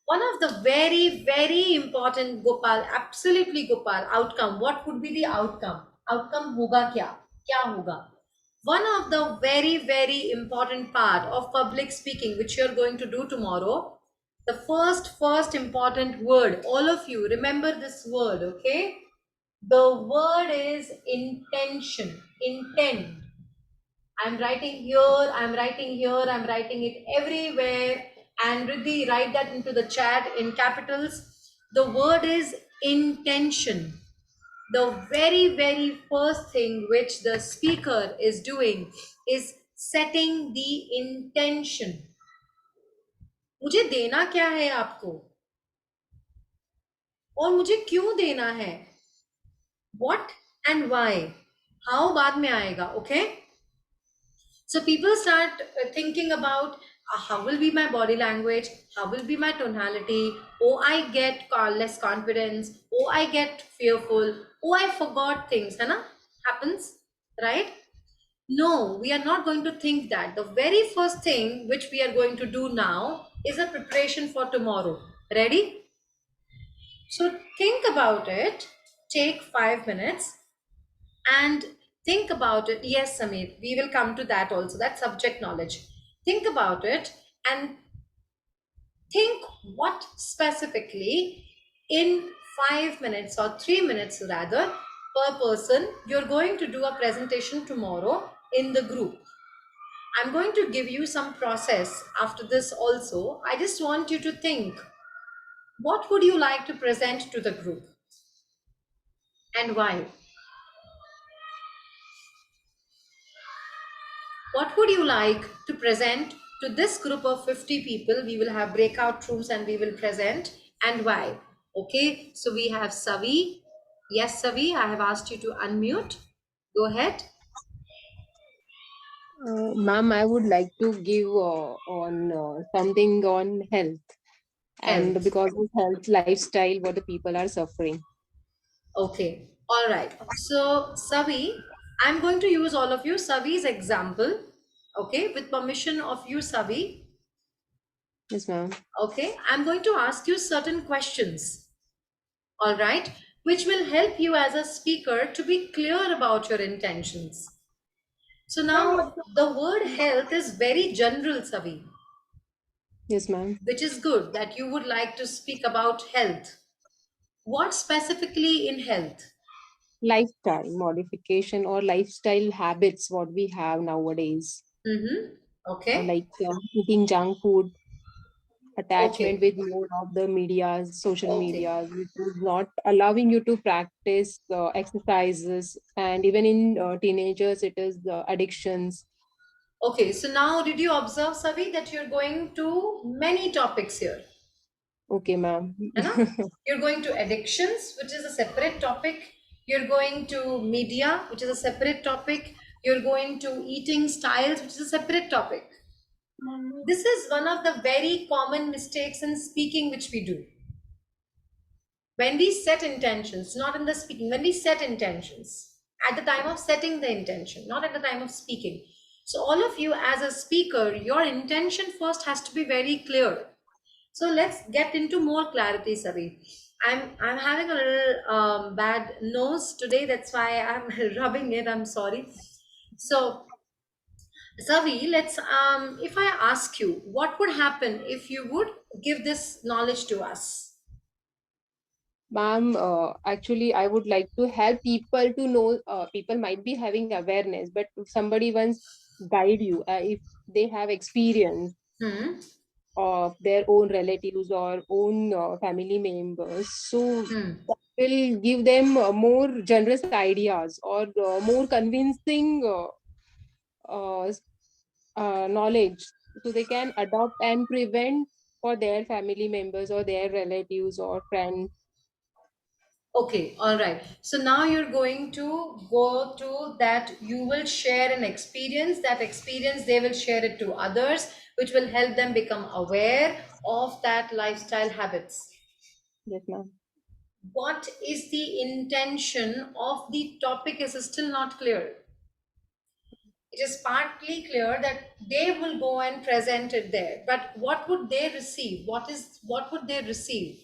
One of the very, very important, Gopal, absolutely Gopal, outcome. What would be the outcome? Outcome hoga kya? Kya hoga? One of the very, very important part of public speaking, which you're going to do tomorrow, the first important word, all of you remember this word, okay? The word is intention, intent. I'm writing here, I'm writing here, I'm writing it everywhere. And Riddhi, write that into the chat in capitals. The word is intention. The very, very first thing which the speaker is doing is setting the intention. मुझे देना क्या है आपको और मुझे क्यों देना है? What and why? How बाद में आएगा, okay? So people start thinking about how will be my body language, how will be my tonality. Oh, I get less confidence. Oh, I get fearful. Oh, I forgot things. है ना? Happens, right? No, we are not going to think that. The very first thing which we are going to do now is a preparation for tomorrow. Ready? So think about it. Take 5 minutes and think about it. Yes, Samir, we will come to that also. That subject knowledge. Think about it and think what specifically in 5 minutes or 3 minutes rather per person you're going to do a presentation tomorrow in the group. I'm going to give you some process after this also. I just want you to think what would you like to present to the group and why? What would you like to present to this group of 50 people? We will have breakout rooms and we will present and why? Okay, so we have Savi. Yes, Savi, I have asked you to unmute. Go ahead. Ma'am, I would like to give on something on health, and Health. because of health lifestyle, what the people are suffering. Okay, all right. So, Savi, I'm going to use all of you. Savi's example. Okay, with permission of you, Savi. Yes, ma'am. Okay, I'm going to ask you certain questions. All right, which will help you as a speaker to be clear about your intentions. So now the word health is very general, Savi, Yes, ma'am. which is good that you would like to speak about health. What specifically in health? Lifestyle modification or lifestyle habits, what we have nowadays, Mm-hmm. Okay. like eating junk food, attachment Okay. with more of the medias, social Okay. medias, which is not allowing you to practice exercises, and even in teenagers, it is addictions. Okay. So now did you observe, Savi, that you're going to many topics here? Okay, ma'am. You know, you're going to addictions, which is a separate topic. You're going to media, which is a separate topic. You're going to eating styles, which is a separate topic. This is one of the very common mistakes in speaking which we do. When we set intentions, not in the speaking, when we set intentions, at the time of setting the intention, not at the time of speaking. So, all of you, as a speaker, your intention first has to be very clear. So let's get into more clarity, Savi. I'm having a little bad nose today. That's why I'm rubbing it. I'm sorry. So Savi, let's if I ask you, what would happen if you would give this knowledge to us? Ma'am, actually, I would like to help people to know. People might be having awareness, but if somebody wants guide you, if they have experience Hmm. of their own relatives or own family members, so Hmm. that will give them more generous ideas or more convincing uh, knowledge, so they can adopt and prevent for their family members or their relatives or friends. Okay, all right. So now you're going to go to that you will share an experience. That experience they will share it to others, which will help them become aware of that lifestyle habits. Yes, ma'am. What is the intention of the topic is still not clear. It is partly clear that they will go and present it there, but what would they receive? What would they receive?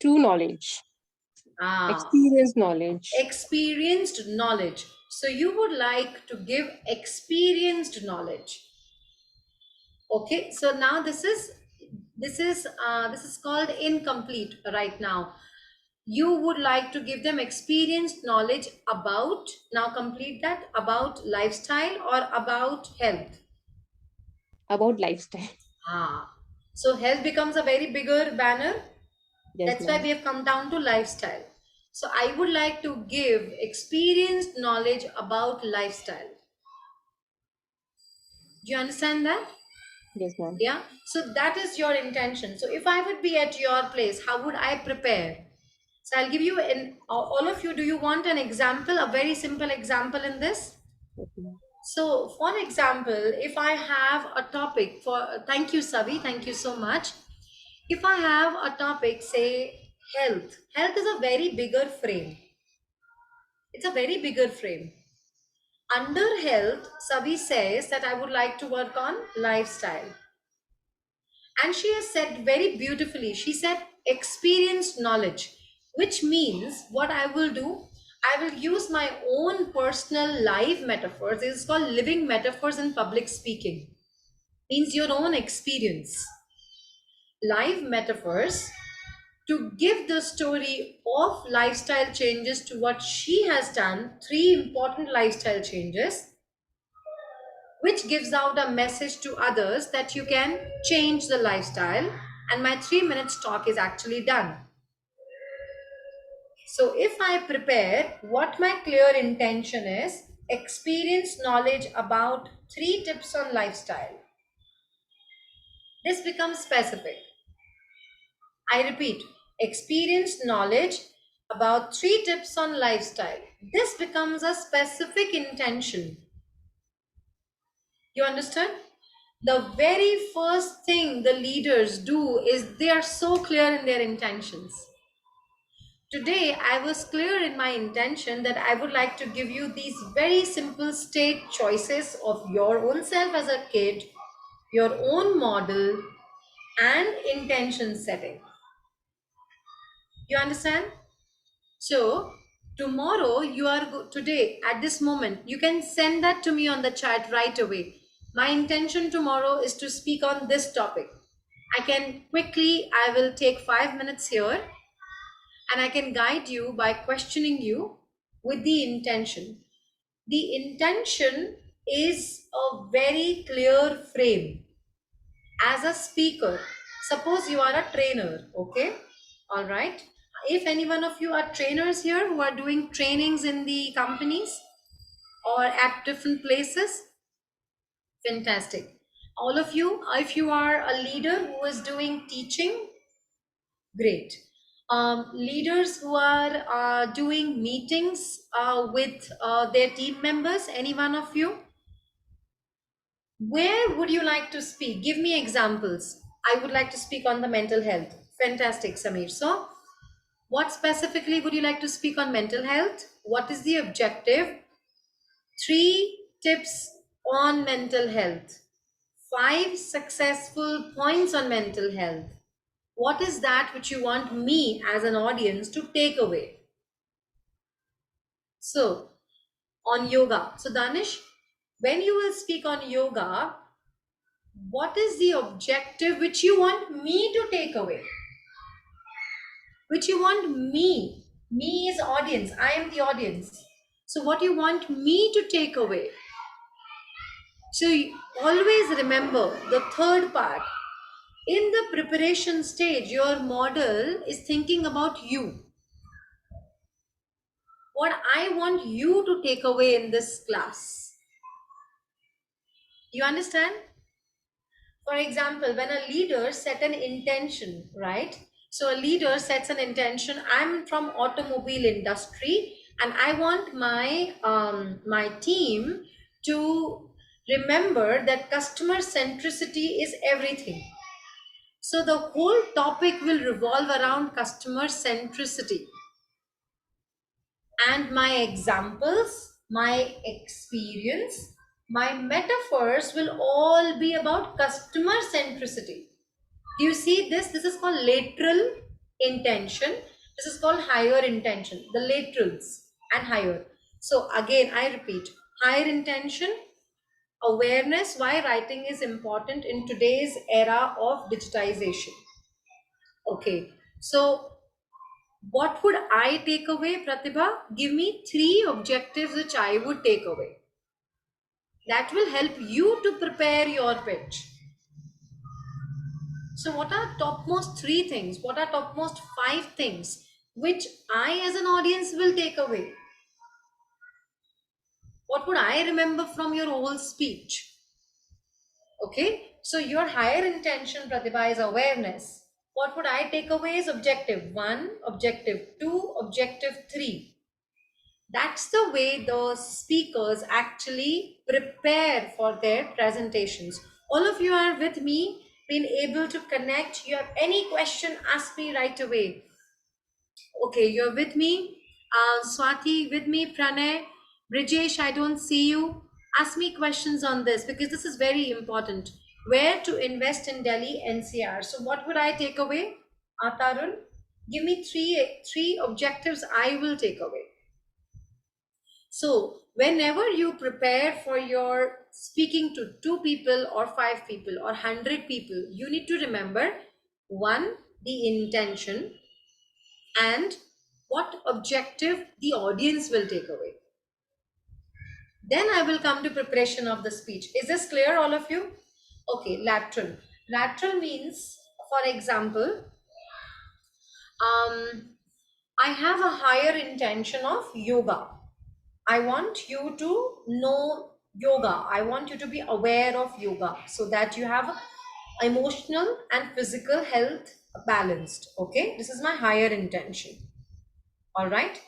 True knowledge, Ah, experience knowledge. experienced knowledge. So you would like to give experienced knowledge. Okay, so now this is called incomplete right now. You would like to give them experienced knowledge about, now complete that, about lifestyle or about health. About lifestyle. Ah, so health becomes a very bigger banner. Yes, That's why ma'am. we have come down to lifestyle. So I would like to give experienced knowledge about lifestyle. Do you understand that? Yes, ma'am. Yeah. So that is your intention. So if I would be at your place, how would I prepare? So I'll give you all of you. Do you want an example, a very simple example in this? Yes, ma'am. So, for example, if I have a topic for, thank you, Savi, thank you so much. If I have a topic, say health is a very bigger frame. It's a very bigger frame. Under health, Sabi says that I would like to work on lifestyle. And she has said very beautifully, she said, experienced knowledge, which means what I will do, I will use my own personal live metaphors. This is called living metaphors in public speaking. Means your own experience. Live metaphors to give the story of lifestyle changes to what she has done, three important lifestyle changes, which gives out a message to others that you can change the lifestyle. And my 3 minutes talk is actually done. So if I prepare what my clear intention is, experience knowledge about three tips on lifestyle, this becomes specific. I repeat, experienced knowledge about three tips on lifestyle. This becomes a specific intention. You understand? The very first thing the leaders do is they are so clear in their intentions. Today, I was clear in my intention that I would like to give you these very simple state choices of your own self as a kid, your own model, and intention setting. You understand? So, tomorrow you are today at this moment, you can send that to me on the chat right away. My intention tomorrow is to speak on this topic. I can quickly, I will take 5 minutes here and I can guide you by questioning you with the intention. The intention is a very clear frame. As a speaker, suppose you are a trainer, okay? All right. If any one of you are trainers here who are doing trainings in the companies or at different places, fantastic. All of you, if you are a leader who is doing teaching, great. Leaders who are doing meetings with their team members, any one of you, where would you like to speak? Give me examples. I would like to speak on the mental health. Fantastic, Samir. So, what specifically would you like to speak on mental health? What is the objective? Three tips on mental health. Five successful points on mental health. What is that which you want me as an audience to take away? So, on yoga. So, Danish, when you will speak on yoga, what is the objective which you want me to take away? Which you want me is audience, I am the audience. So what you want me to take away? So always remember the third part. In the preparation stage, your model is thinking about you, what I want you to take away in this class. You understand? For example, when a leader set an intention, right? So a leader sets an intention. I'm from automobile industry, and I want my team to remember that customer centricity is everything. So the whole topic will revolve around customer centricity, and my examples, my experience, my metaphors will all be about customer centricity. Do you see this? This is called lateral intention. This is called higher intention, the laterals and higher. So, again, I repeat, higher intention, awareness, why writing is important in today's era of digitization. Okay, so what would I take away, Pratibha? Give me three objectives which I would take away. That will help you to prepare your pitch. So, what are topmost three things? What are topmost five things which I, as an audience, will take away? What would I remember from your whole speech? Okay, so your higher intention, Pratibha, is awareness. What would I take away is objective one, objective two, objective three. That's the way the speakers actually prepare for their presentations. All of you are with me, been able to connect. You have any question, ask me right away. Okay, you're with me. Swati with me, Pranay. Brijesh, I don't see you. Ask me questions on this because this is very important. Where to invest in Delhi NCR? So, what would I take away? Atarun, give me three objectives I will take away. So, whenever you prepare for your speaking to two people or five people or 100 people, you need to remember one, the intention, and what objective the audience will take away. Then I will come to preparation of the speech. Is this clear, all of you? Okay, lateral. Lateral means, for example, I have a higher intention of yoga. I want you to know yoga. I want you to be aware of yoga so that you have emotional and physical health balanced. Okay, this is my higher intention. All right.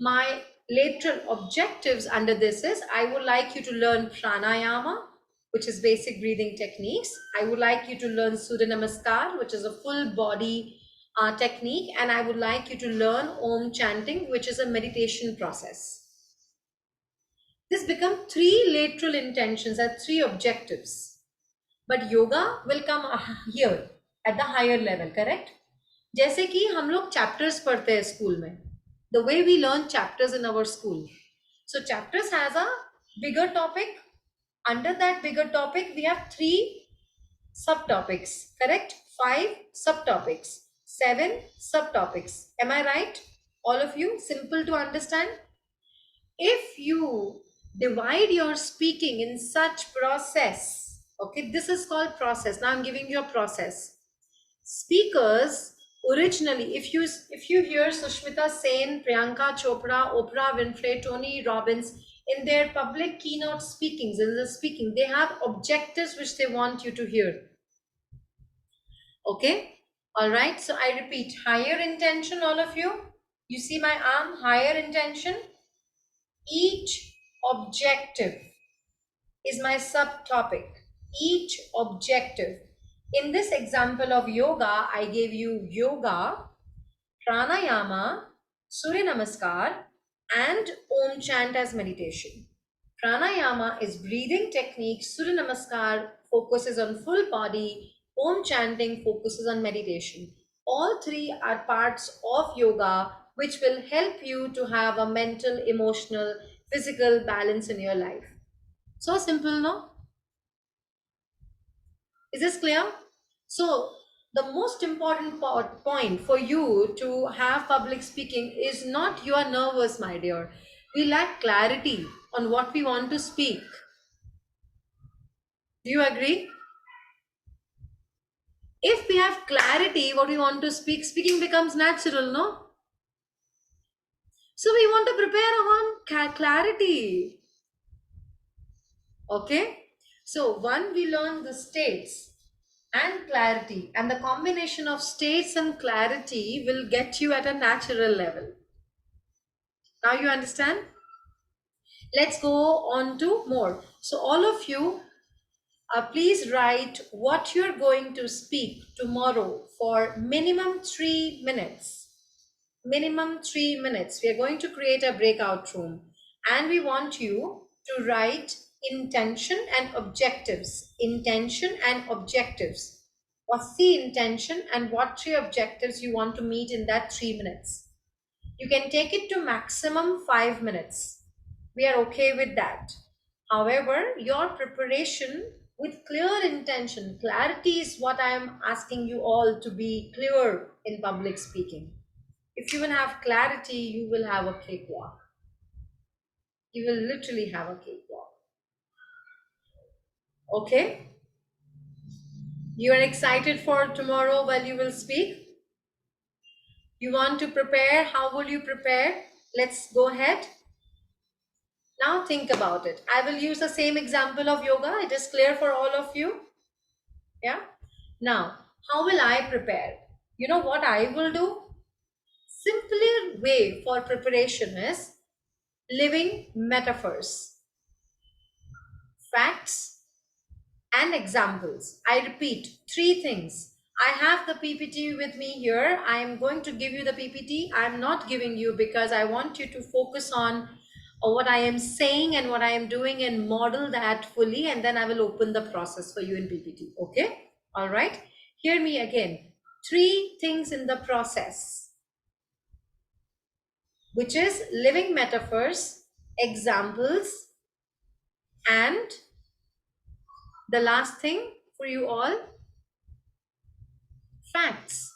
My lateral objectives under this is I would like you to learn pranayama, which is basic breathing techniques. I would like you to learn Surya Namaskar, which is a full body technique. And I would like you to learn Om chanting, which is a meditation process. This become three lateral intentions and three objectives. But yoga will come here at the higher level, correct? जैसे कि हम लोग chapters पढ़ते हैं school में. The way we learn chapters in our school. So chapters has a bigger topic. Under that bigger topic, we have three subtopics, correct? 5 subtopics, 7 subtopics. Am I right? All of you, simple to understand. If you divide your speaking in such process, okay, this is called process. Now I'm giving you a process. Speakers originally, if you hear Sushmita Sen, Priyanka Chopra, Oprah Winfrey, Tony Robbins in their public keynote speakings, in the speaking, they have objectives which they want you to hear. Okay, all right. So I repeat, higher intention, all of you. You see my arm, higher intention. Each objective is my subtopic. Each objective. In this example of yoga, I gave you yoga, pranayama, Surya Namaskar, and Om chant as meditation. Pranayama is breathing technique, Surya Namaskar focuses on full body, Om chanting focuses on meditation. All three are parts of yoga which will help you to have a mental, emotional, physical balance in your life. So simple, no? Is this clear? So, the most important point for you to have public speaking is not you are nervous, my dear. We lack clarity on what we want to speak. Do you agree? If we have clarity what we want to speak, speaking becomes natural, no? So we want to prepare on clarity. Okay? So one, we learn the states and clarity, and the combination of states and clarity will get you at a natural level. Now you understand? Let's go on to more. So all of you, please write what you're going to speak tomorrow for minimum 3 minutes. Minimum 3 minutes. We are going to create a breakout room, and we want you to write intention and objectives. Intention and objectives. What's the intention and what 3 objectives you want to meet in that 3 minutes? You can take it to maximum 5 minutes. We are okay with that. However, your preparation with clear intention, clarity is what I am asking you all to be clear in public speaking. If you will have clarity, you will have a cakewalk. You will literally have a cakewalk. Okay? You are excited for tomorrow while you will speak? You want to prepare? How will you prepare? Let's go ahead. Now think about it. I will use the same example of yoga. It is clear for all of you. Yeah. Now, how will I prepare? You know what I will do? Simpler way for preparation is living metaphors, facts, and examples. I repeat 3 things. I have the PPT with me here. I am going to give you the PPT. I'm not giving you because I want you to focus on or what I am saying and what I am doing, and model that fully, and then I will open the process for you in PPT. Okay? All right. Hear me again. Three things in the process, which is living metaphors, examples, and the last thing for you all, facts.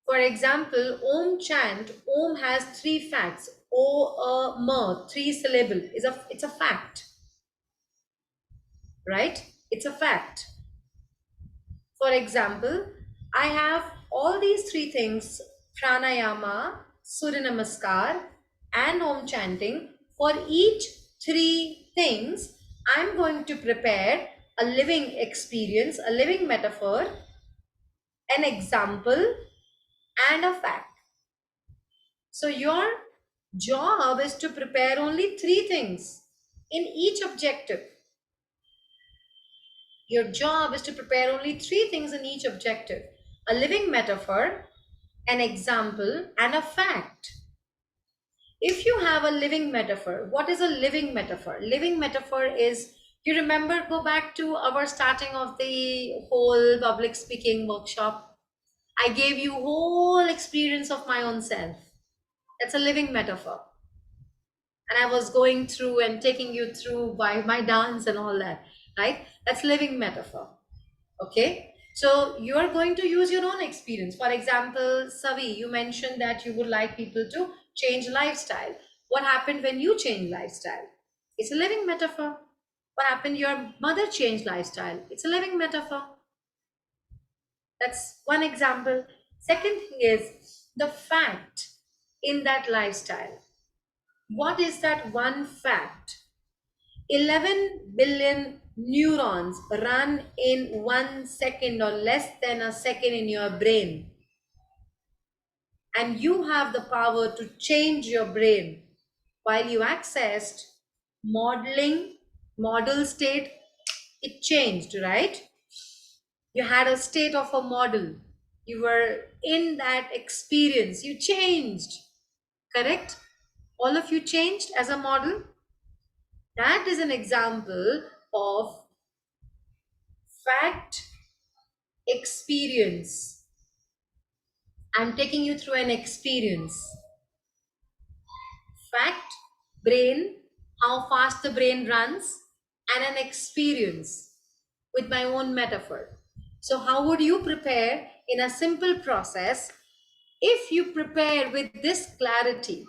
For example, Om chant, Om has three facts. O, three syllable is it's a fact, right? It's a fact. For example, I have all these three things: pranayama, Surya Namaskar, and Om chanting. For each three things, I'm going to prepare a living experience, a living metaphor, an example, and a fact. So your job is to prepare only three things in each objective. Your job is to prepare only three things in each objective: a living metaphor, an example, and a fact. If you have a living metaphor, what is a living metaphor? Living metaphor is, you remember, go back to our starting of the whole public speaking workshop. I gave you whole experience of my own self. That's a living metaphor. And I was going through and taking you through by my dance and all that, right? That's living metaphor. Okay, so you are going to use your own experience. For example, Savi, you mentioned that you would like people to change lifestyle. What happened when you change lifestyle? It's a living metaphor. What happened? Your mother changed lifestyle. It's a living metaphor. That's one example. Second thing is the fact in that lifestyle. What is that one fact? 11 billion neurons run in 1 second or less than a second in your brain. And you have the power to change your brain. While you accessed modeling, model state, it changed, right? You had a state of a model. You were in that experience. You changed, correct? All of you changed as a model. That is an example of fact experience. I'm taking you through an experience. Fact, brain, how fast the brain runs, and an experience with my own metaphor. So, how would you prepare in a simple process? If you prepare with this clarity,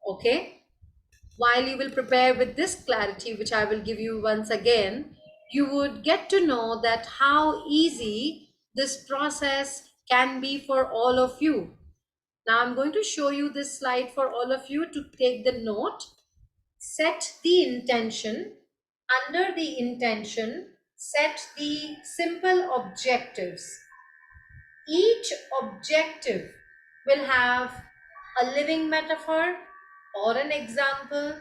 okay, while you will prepare with this clarity, which I will give you once again, you would get to know that how easy this process can be for all of you. Now I'm going to show you this slide for all of you to take the note. Set the intention. Under the intention, set the simple objectives. Each objective will have a living metaphor or an example,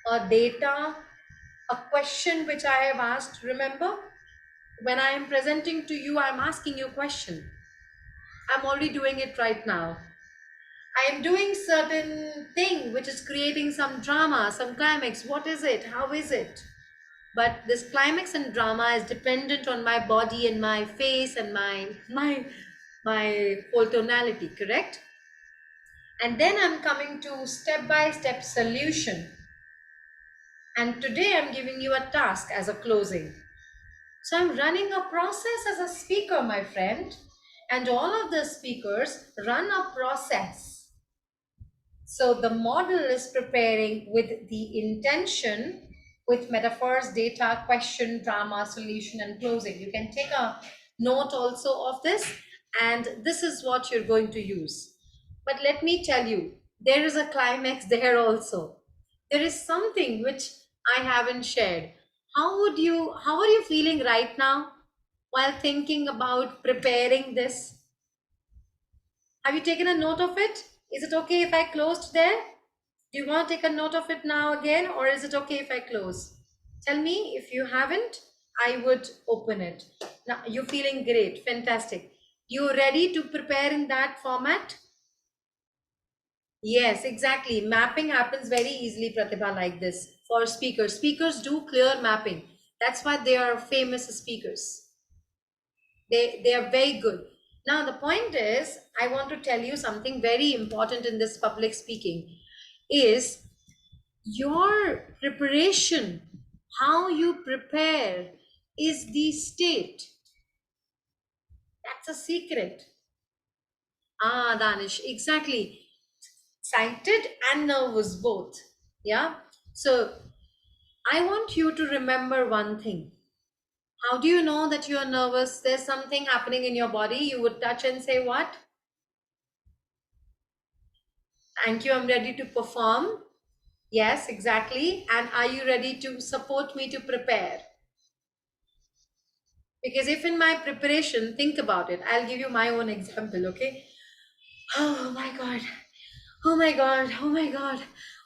a data, a question which I have asked. Remember, when I am presenting to you, I'm asking you a question. I'm already doing it right now. I am doing certain thing which is creating some drama, some climax. What is it? How is it? But this climax and drama is dependent on my body and my face and my whole tonality, correct? And then I'm coming to step-by-step solution. And today I'm giving you a task as a closing. So I'm running a process as a speaker, my friend. And all of the speakers run a process. So the model is preparing with the intention, with metaphors, data, question, drama, solution, and closing. You can take a note also of this, and this is what you're going to use. But let me tell you, there is a climax there also. There is something which I haven't shared. How are you feeling right now while thinking about preparing this? Have you taken a note of it? Is it okay if I closed there? Do you want to take a note of it now again, or is it okay if I close? Tell me if you haven't, I would open it. Now, you're feeling great, fantastic. You ready to prepare in that format? Yes, exactly. Mapping happens very easily, Pratibha, like this for speakers. Speakers do clear mapping. That's why they are famous speakers. They are very good. Now the point is, I want to tell you something very important in this public speaking is your preparation, how you prepare is the state. That's a secret. Ah, Danish, exactly. Excited and nervous both. Yeah. So I want you to remember one thing. How do you know that you are nervous? There's something happening in your body. You would touch and say, what? Thank you. I'm ready to perform. Yes, exactly. And are you ready to support me to prepare? Because if in my preparation, think about it. I'll give you my own example, okay? Oh my God. Oh my God. Oh my God.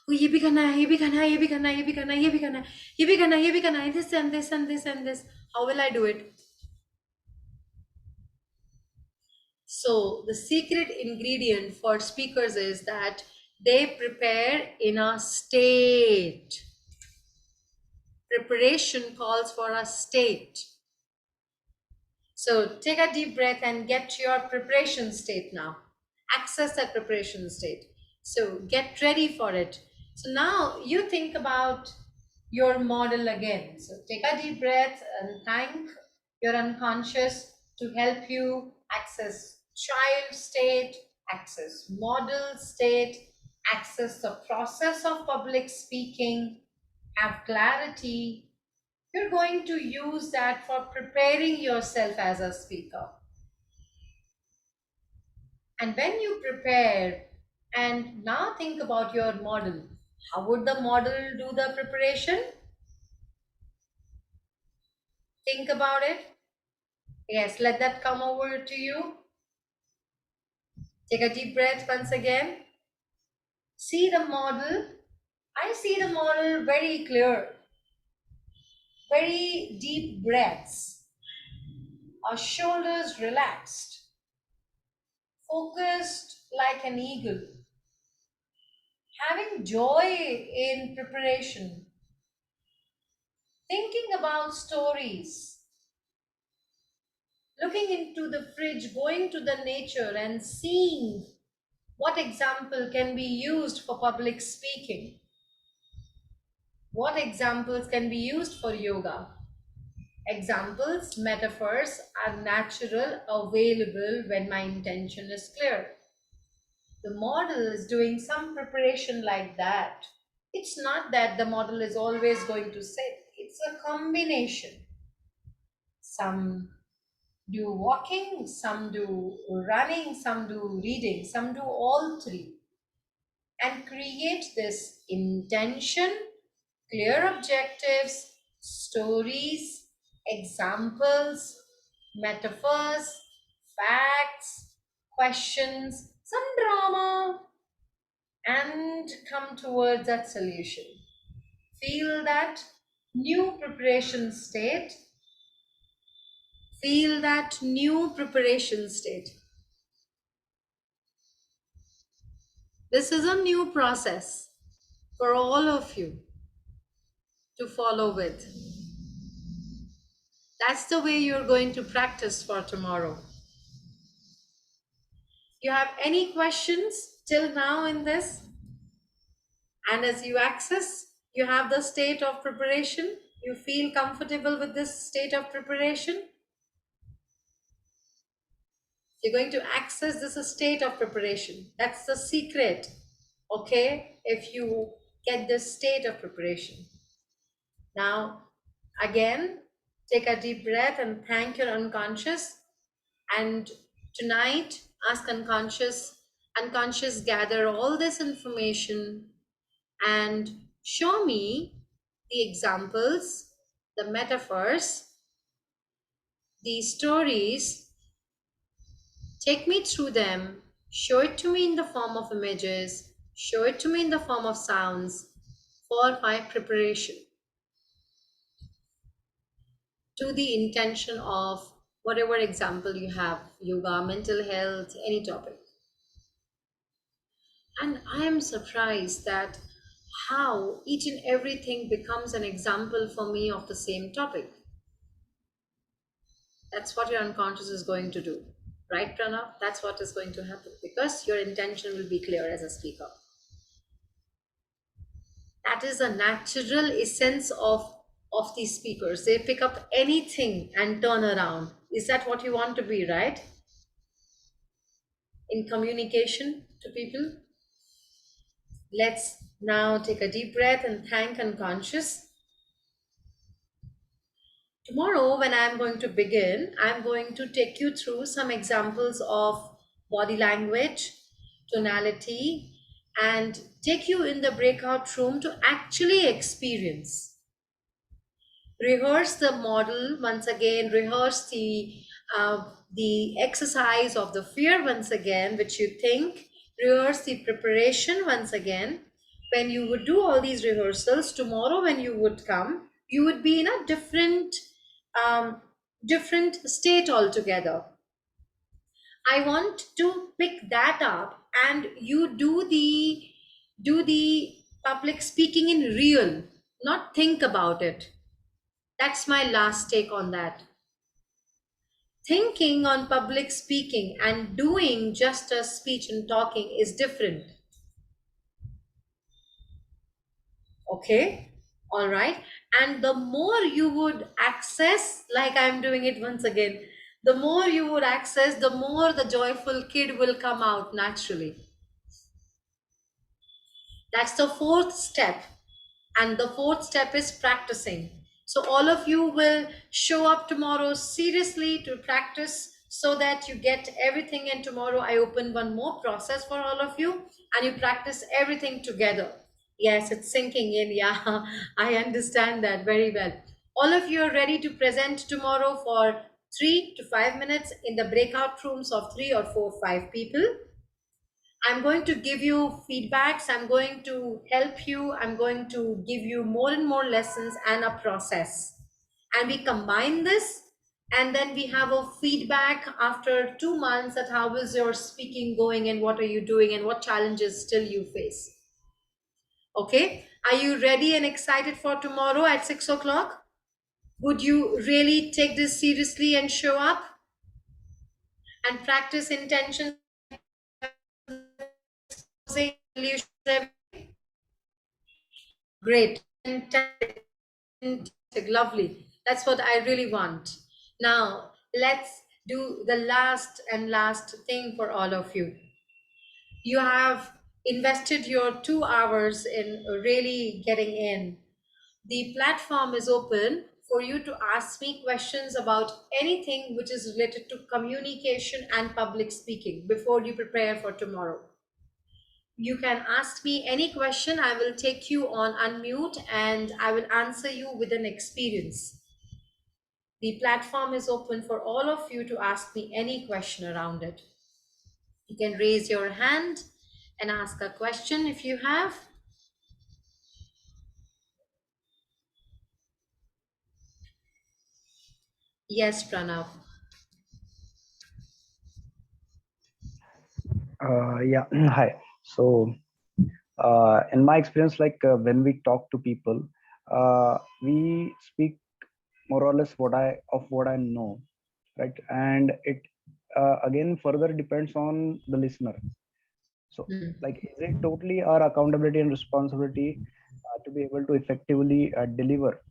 Oh, ये भी करना है, ये भी करना है, ये भी करना है, ये भी करना है, ये भी करना है, ये भी करना है, ये भी करना है, this and this and this and this. How will I do it? So the secret ingredient for speakers is that they prepare in a state. Preparation calls for a state. So take a deep breath and get to your preparation state now. Access that preparation state. So get ready for it. So now you think about your model again. So take a deep breath and thank your unconscious to help you access child state, access model state, access the process of public speaking, have clarity, you're going to use that for preparing yourself as a speaker. And when you prepare, and now think about your model, how would the model do the preparation? Think about it. Yes, let that come over to you. Take a deep breath once again. See the model. I see the model very clear. Very deep breaths. Our shoulders relaxed. Focused like an eagle. Having joy in preparation, thinking about stories, looking into the fridge, going to the nature and seeing what example can be used for public speaking, what examples can be used for yoga. Examples, metaphors are natural, available when my intention is clear. The model is doing some preparation like that. It's not that the model is always going to sit, it's a combination. Some do walking, some do running, some do reading, some do all three, and create this intention, clear objectives, stories, examples, metaphors, facts, questions, some drama, and come towards that solution. Feel that new preparation state. Feel that new preparation state. This is a new process for all of you to follow with. That's the way you're going to practice for tomorrow. You have any questions till now in this? And as you access, you have the state of preparation. You feel comfortable with this state of preparation. You're going to access this state of preparation. That's the secret, okay? If you get this state of preparation. Now, again, take a deep breath and thank your unconscious. And tonight, ask unconscious gather all this information and show me the examples, the metaphors, the stories. Take me through them, show it to me in the form of images, show it to me in the form of sounds for my preparation to the intention of whatever example you have, yoga, mental health, any topic. And I am surprised that how each and everything becomes an example for me of the same topic. That's what your unconscious is going to do. Right, Pranav? That's what is going to happen because your intention will be clear as a speaker. That is a natural essence of these speakers. They pick up anything and turn around. Is that what you want to be, right? In communication to people? Let's now take a deep breath and thank unconscious. Tomorrow, when I'm going to begin, I'm going to take you through some examples of body language, tonality, and take you in the breakout room to actually experience. Rehearse the model once again, rehearse the exercise of the fear once again, which you think, rehearse the preparation once again. When you would do all these rehearsals, tomorrow when you would come, you would be in a um, different state altogether. I want to pick that up and you do the public speaking in real, not think about it. That's my last take on that. Thinking on public speaking and doing just a speech and talking is different. Okay? All right. And the more you would access, like I'm doing it once again, the more you would access, the more the joyful kid will come out naturally. That's the fourth step. And the fourth step is practicing. So, all of you will show up tomorrow seriously to practice so that you get everything. And tomorrow, I open one more process for all of you and you practice everything together. Yes, it's sinking in. Yeah, I understand that very well. All of you are ready to present tomorrow for 3 to 5 minutes in the breakout rooms of 3 or 4, 5 people. I'm going to give you feedbacks. I'm going to help you. I'm going to give you more and more lessons and a process. And we combine this, and then we have a feedback after 2 months that how is your speaking going and what are you doing and what challenges still you face. Okay. Are you ready and excited for tomorrow at 6 o'clock? Would you really take this seriously and show up and practice intention? Great. Fantastic. Fantastic. Lovely. That's what I really want. Now, let's do the last thing for all of you. You have invested your 2 hours in really getting in. The platform is open for you to ask me questions about anything which is related to communication and public speaking before you prepare for tomorrow. You can ask me any question. I will take you on unmute and I will answer you with an experience. The platform is open for all of you to ask me any question around it. You can raise your hand and ask a question if you have. Yes, Pranav. Yeah, hi. So, in my experience, like when we talk to people, we speak more or less what I know, right? And it again further depends on the listener. So, Mm. like, is it totally our accountability and responsibility to be able to effectively deliver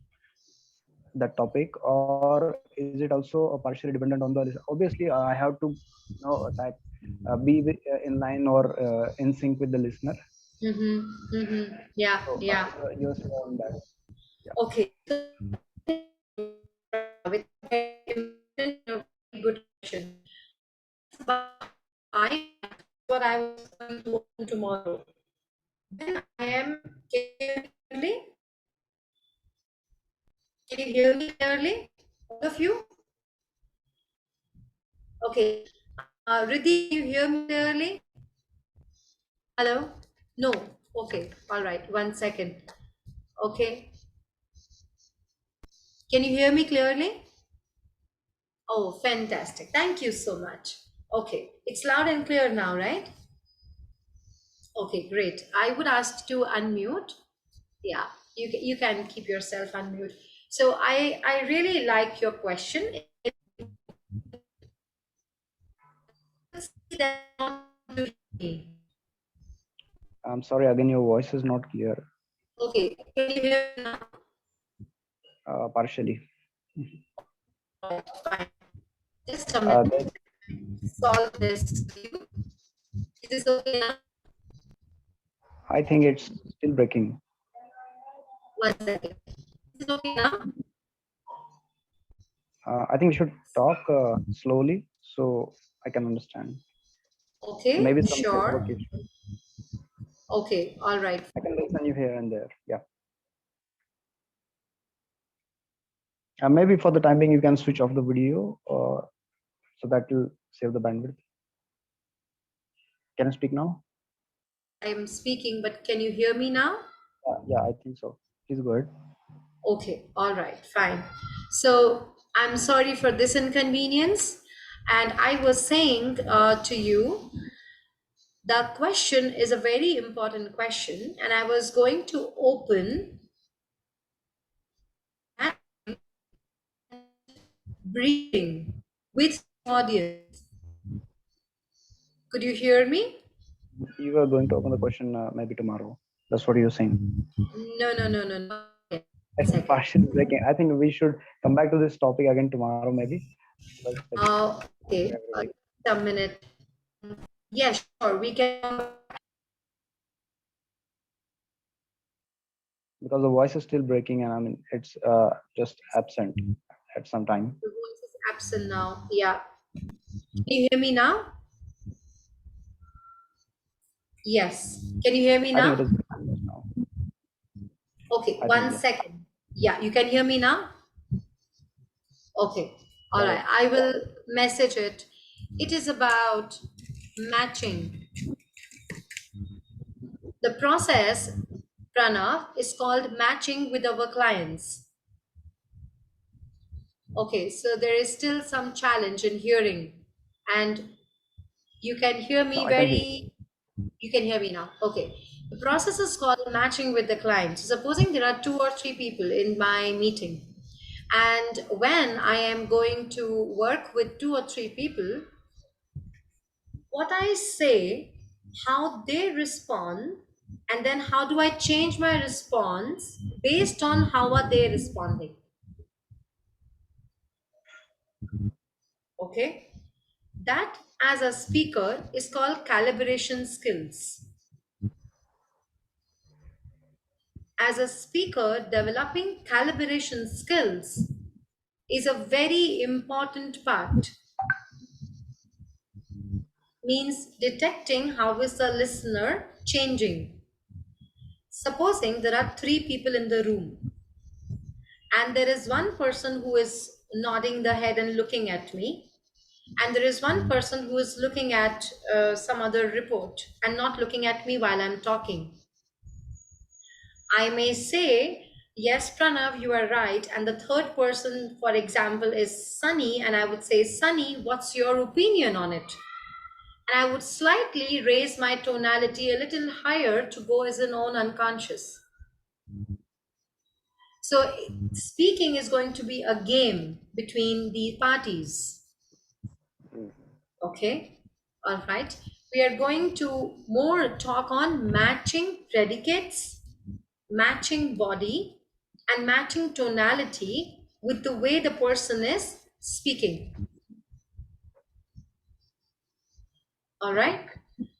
that topic, or is it also partially dependent on the listener? Obviously, I have to, in line or in sync with the listener. Mm-hmm. Mm-hmm. Yeah, So, yeah. your say on that? Yeah. Okay. So, with a very good question. I what I was going to open tomorrow. Then I am clearly. Can you hear me clearly? All of you? Okay. Riddhi, can you hear me clearly? Hello? No. Okay. All right. 1 second. Okay. Can you hear me clearly? Oh, fantastic. Thank you so much. Okay. It's loud and clear now, right? Okay, great. I would ask to unmute. Yeah, you can keep yourself unmute. So I really like your question. See that not to me. I'm sorry, again, your voice is not clear, Okay, can you hear me now? partially. Fine. Just a Uh, minute. there- Solve this for you. Is this okay now? I think it's still breaking. 1 second. Is it okay now? I think we should talk slowly so I can understand. Okay, Maybe some network sure. issue. Okay, all right. I can listen you here and there. Yeah. Maybe for the time being, you can switch off the video so that will save the bandwidth. Can I speak now? I'm speaking, but can you hear me now? Yeah, I think so. Please go ahead. Okay, all right, fine. So I'm sorry for this inconvenience. And I was saying to you, the question is a very important question, and I was going to open and breathing with audience. Could you hear me? You are going to open the question maybe tomorrow. That's what you're saying. No, no, no, no, no. I One think second. partially breaking. I think we should come back to this topic again tomorrow, maybe. But Okay, every week. just a minute. Yes, sure, we can. Because the voice is still breaking, and I mean it's just absent at some time. The voice is absent now. Yeah. Can you hear me now? Yes. Can you hear me I think it now? is just now. Okay, I think one yes. second. Yeah, you can hear me now? Okay. All Yeah, right. I will message it. It is about matching. The process, Pranav, is called matching with our clients. Okay, so there is still some challenge in hearing. And you can hear no, me I can hear. you can hear me now. Okay. The process is called matching with the client. So supposing there are 2 or 3 people in my meeting, and when I am going to work with 2 or 3 people, what I say, how they respond, and then how do I change my response based on how are they responding. Okay. That as a speaker is called calibration skills. As a speaker, developing calibration skills is a very important part. Means detecting how is the listener changing. Supposing there are 3 people in the room, and there is one person who is nodding the head and looking at me, and there is one person who is looking at some other report and not looking at me while I'm talking. I may say, yes, Pranav, you are right. And the third person, for example, is Sunny. And I would say, Sunny, what's your opinion on it? And I would slightly raise my tonality a little higher to go as a known unconscious. So speaking is going to be a game between the parties. Okay. All right. We are going to more talk on matching predicates, matching body, and matching tonality with the way the person is speaking. All right.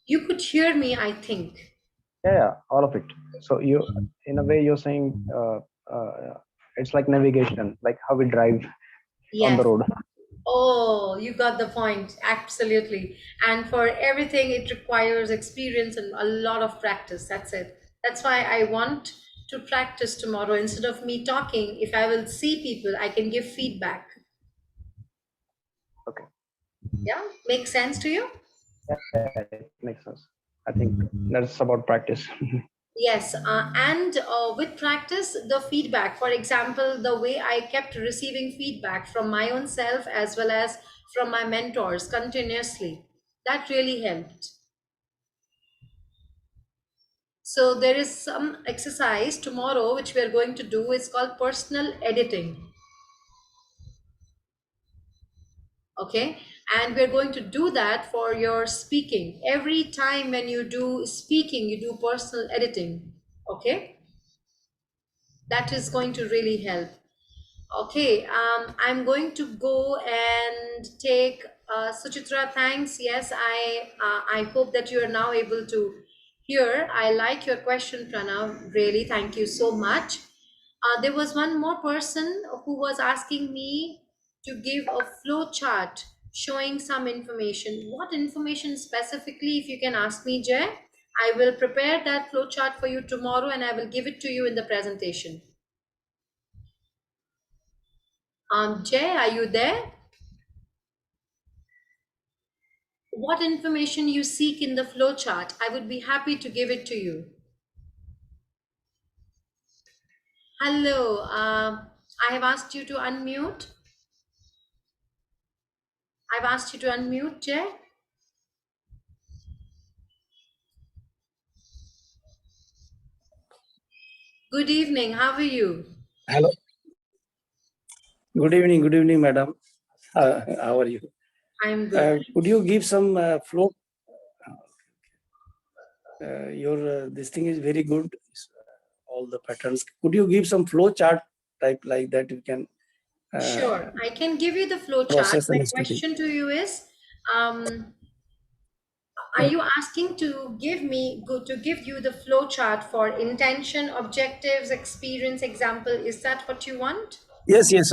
You could hear me, I think. Yeah, all of it. So you, in a way, you're saying it's like navigation, like how we drive on the Yes. road. Oh, you got the point. Absolutely. And for everything, it requires experience and a lot of practice. That's it. That's why I want to practice tomorrow. Instead of me talking, if I will see people, I can give feedback. Okay. Yeah, makes sense to you? Yeah, it makes sense. I think that's about practice. Yes, and with practice, the feedback, for example, the way I kept receiving feedback from my own self as well as from my mentors continuously, that really helped. So there is some exercise tomorrow which we are going to do. It's called personal editing. Okay, and we're going to do that for your speaking. Every time when you do speaking, you do personal editing. Okay, that is going to really help. Okay, I'm going to go and take Suchitra. Thanks. Yes, I hope that you are now able to hear. I like your question, Pranav. Really, thank you so much. There was one more person who was asking me to give a flow chart showing some information. What information specifically, if you can ask me, Jay? I will prepare that flow chart for you tomorrow and I will give it to you in the presentation. Jay, are you there? What information you seek in the flow chart, I would be happy to give it to you. Hello, I have asked you to unmute. I've asked you to unmute, Jay. Good evening, how are you? Hello. Good evening, madam. How are you? I'm good. Could you give some flow? Your this thing is very good. All the patterns. Could you give some flow chart type like that? You can Sure, I can give you the flow chart. process My and study. question to you is, are you asking to give you the flow chart for intention, objectives, experience, example? Is that what you want? Yes, right.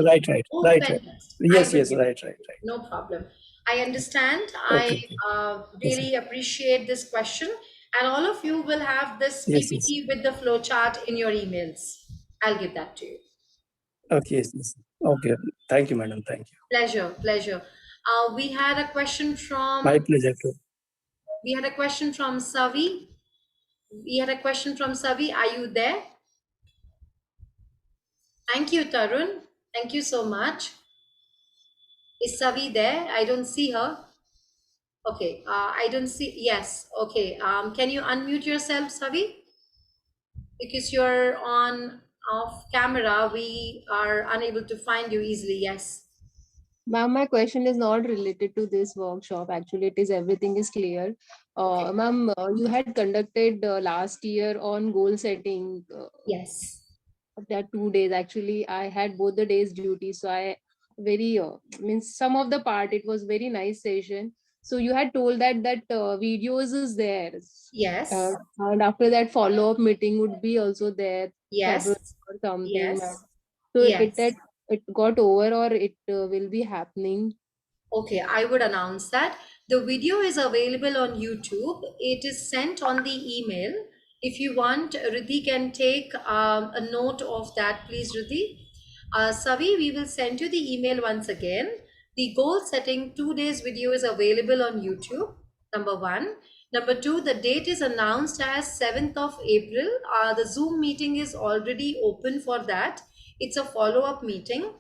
Oh, fantastic. I Yes, will give it. right. No problem. I understand. Okay. I Yes, really appreciate this question. And all of you will have this yes. PPT with the flow chart in your emails. I'll give that to you. Okay, yes. Okay. Thank you, madam. Thank you. Pleasure, pleasure. We had a question My from pleasure too. Savi. We had a question from Savi. Are you there? Thank you, Tarun. Thank you so much. Is Savi there? I don't see her. Okay, I don't see. Yes, okay. Can you unmute yourself, Savi? Because you're on off camera, we are unable to find you easily. Yes. Ma'am, my question is not related to this workshop. Actually, it is everything is clear. Okay. Ma'am, you had conducted last year on goal setting. Yes. There are 2 days. Actually, I had both the days duty, so I very means some of the part. It was very nice session. So you had told that videos is there, Yes. and after that follow up meeting would be also there February Yes. or something. Yes. So Yes. it got over or it will be happening. Okay, I would announce that. The video is available on YouTube. It is sent on the email. If you want, Riddhi can take a note of that, please, Riddhi. Savi, we will send you the email once again. The goal setting 2 days video is available on YouTube, number one. Number two, the date is announced as 7th of April. The Zoom meeting is already open for that. It's a follow-up meeting.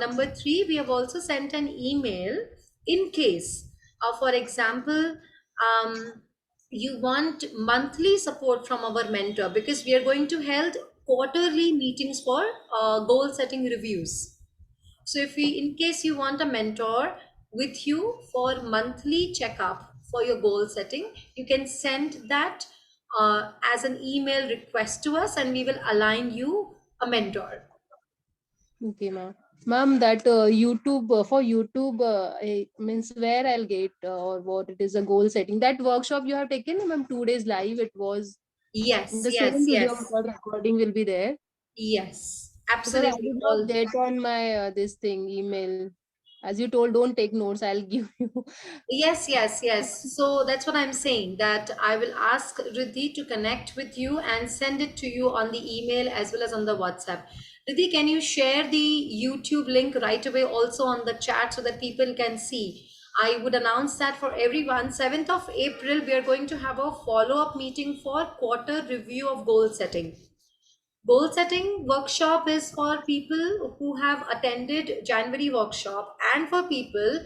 Number three, we have also sent an email in case, for example, you want monthly support from our mentor because we are going to hold quarterly meetings for goal setting reviews. So if we, in case you want a mentor with you for monthly checkup for your goal setting, you can send that as an email request to us and we will align you a mentor. Okay, ma'am. Ma'am, that YouTube for YouTube means where I'll get or what it is a goal setting. That workshop you have taken, ma'am, 2 days live. It was Yes, the yes, same video yes. recording will be there Yes, because I absolutely. did not All get on my this thing email. As you told, don't take notes. I'll give you. yes, yes, yes. So that's what I'm saying, that I will ask Riddhi to connect with you and send it to you on the email as well as on the WhatsApp. Riddhi, can you share the YouTube link right away also on the chat so that people can see? I would announce that for everyone. 7th of April, we are going to have a follow-up meeting for quarter review of goal setting. Goal setting workshop is for people who have attended January workshop and for people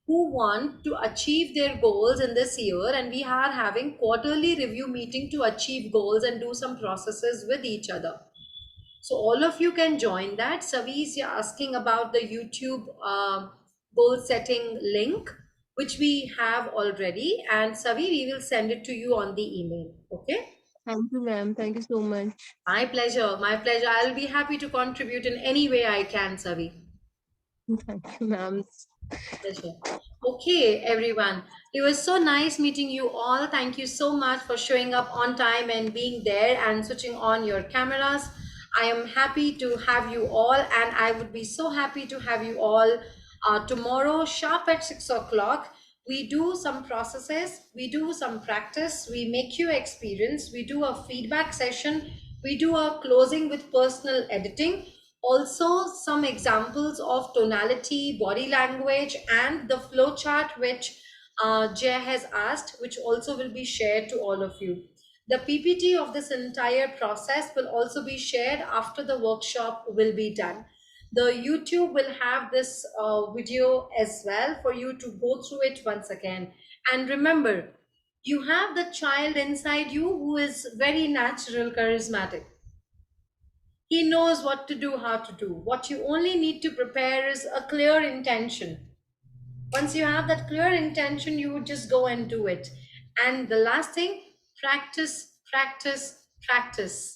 who want to achieve their goals in this year, and we are having quarterly review meeting to achieve goals and do some processes with each other. So all of you can join that. Savi is asking about the YouTube goal setting link, which we have already. And Savi, we will send it to you on the email. Okay. Thank you, ma'am. Thank you so much. My pleasure. My pleasure. I'll be happy to contribute in any way I can, Savi. Thank you, ma'am. Pleasure. Okay, everyone. It was so nice meeting you all. Thank you so much for showing up on time and being there and switching on your cameras. I am happy to have you all, and I would be so happy to have you all tomorrow, sharp at 6 o'clock. We do some processes, we do some practice, we make you experience, we do a feedback session, we do a closing with personal editing, also some examples of tonality, body language, and the flow chart which Jay has asked, which also will be shared to all of you. The PPT of this entire process will also be shared after the workshop will be done. The YouTube will have this video as well for you to go through it once again. And remember, you have the child inside you who is very natural, charismatic. He knows what to do, how to do. What you only need to prepare is a clear intention. Once you have that clear intention, you would just go and do it. And the last thing, practice, practice, practice.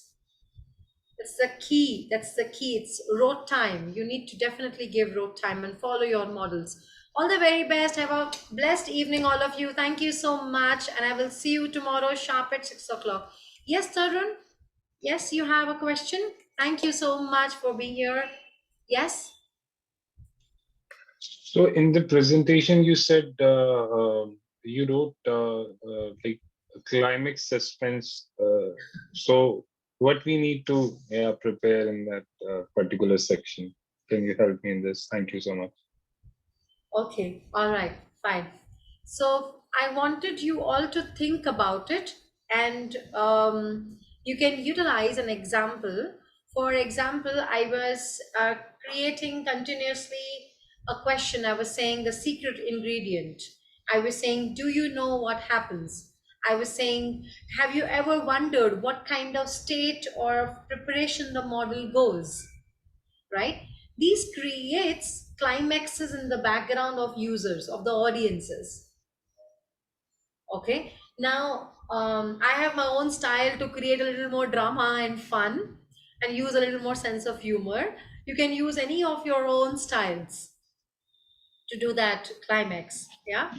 That's the key. That's the key. It's rote time. You need to definitely give rote time and follow your models. All the very best. Have a blessed evening, all of you. Thank you so much. And I will see you tomorrow sharp at 6 o'clock. Yes, Tarun? Yes, you have a question? Thank you so much for being here. Yes? So in the presentation, you said you wrote like climax suspense. So what we need to prepare in that particular section? Can you help me in this? Thank you so much. Okay, all right, fine. So I wanted you all to think about it, and you can utilize an example. For example, I was creating continuously a question. I was saying the secret ingredient. I was saying, do you know what happens? I was saying, have you ever wondered what kind of state or preparation the model goes? Right? These creates climaxes in the background of users, of the audiences. Okay. Now, I have my own style to create a little more drama and fun and use a little more sense of humor. You can use any of your own styles to do that climax. Yeah.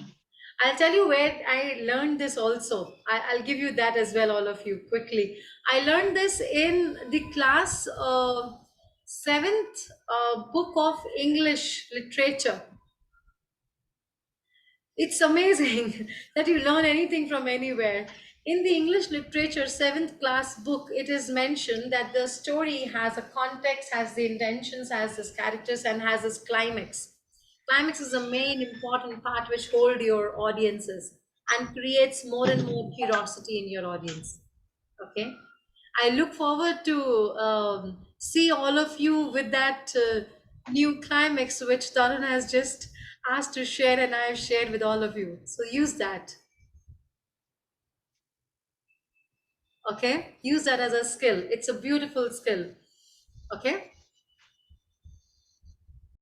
I'll tell you where I learned this also. I'll give you that as well, all of you, quickly. I learned this in the class seventh book of English literature. It's amazing that you learn anything from anywhere. In the English literature seventh class book, it is mentioned that the story has a context, has the intentions, has its characters, and has its climax. Climax is the main important part which hold your audiences and creates more and more curiosity in your audience. Okay. I look forward to see all of you with that new climax which Tarun has just asked to share, and I have shared with all of you. So use that. Okay, use that as a skill. It's a beautiful skill. Okay.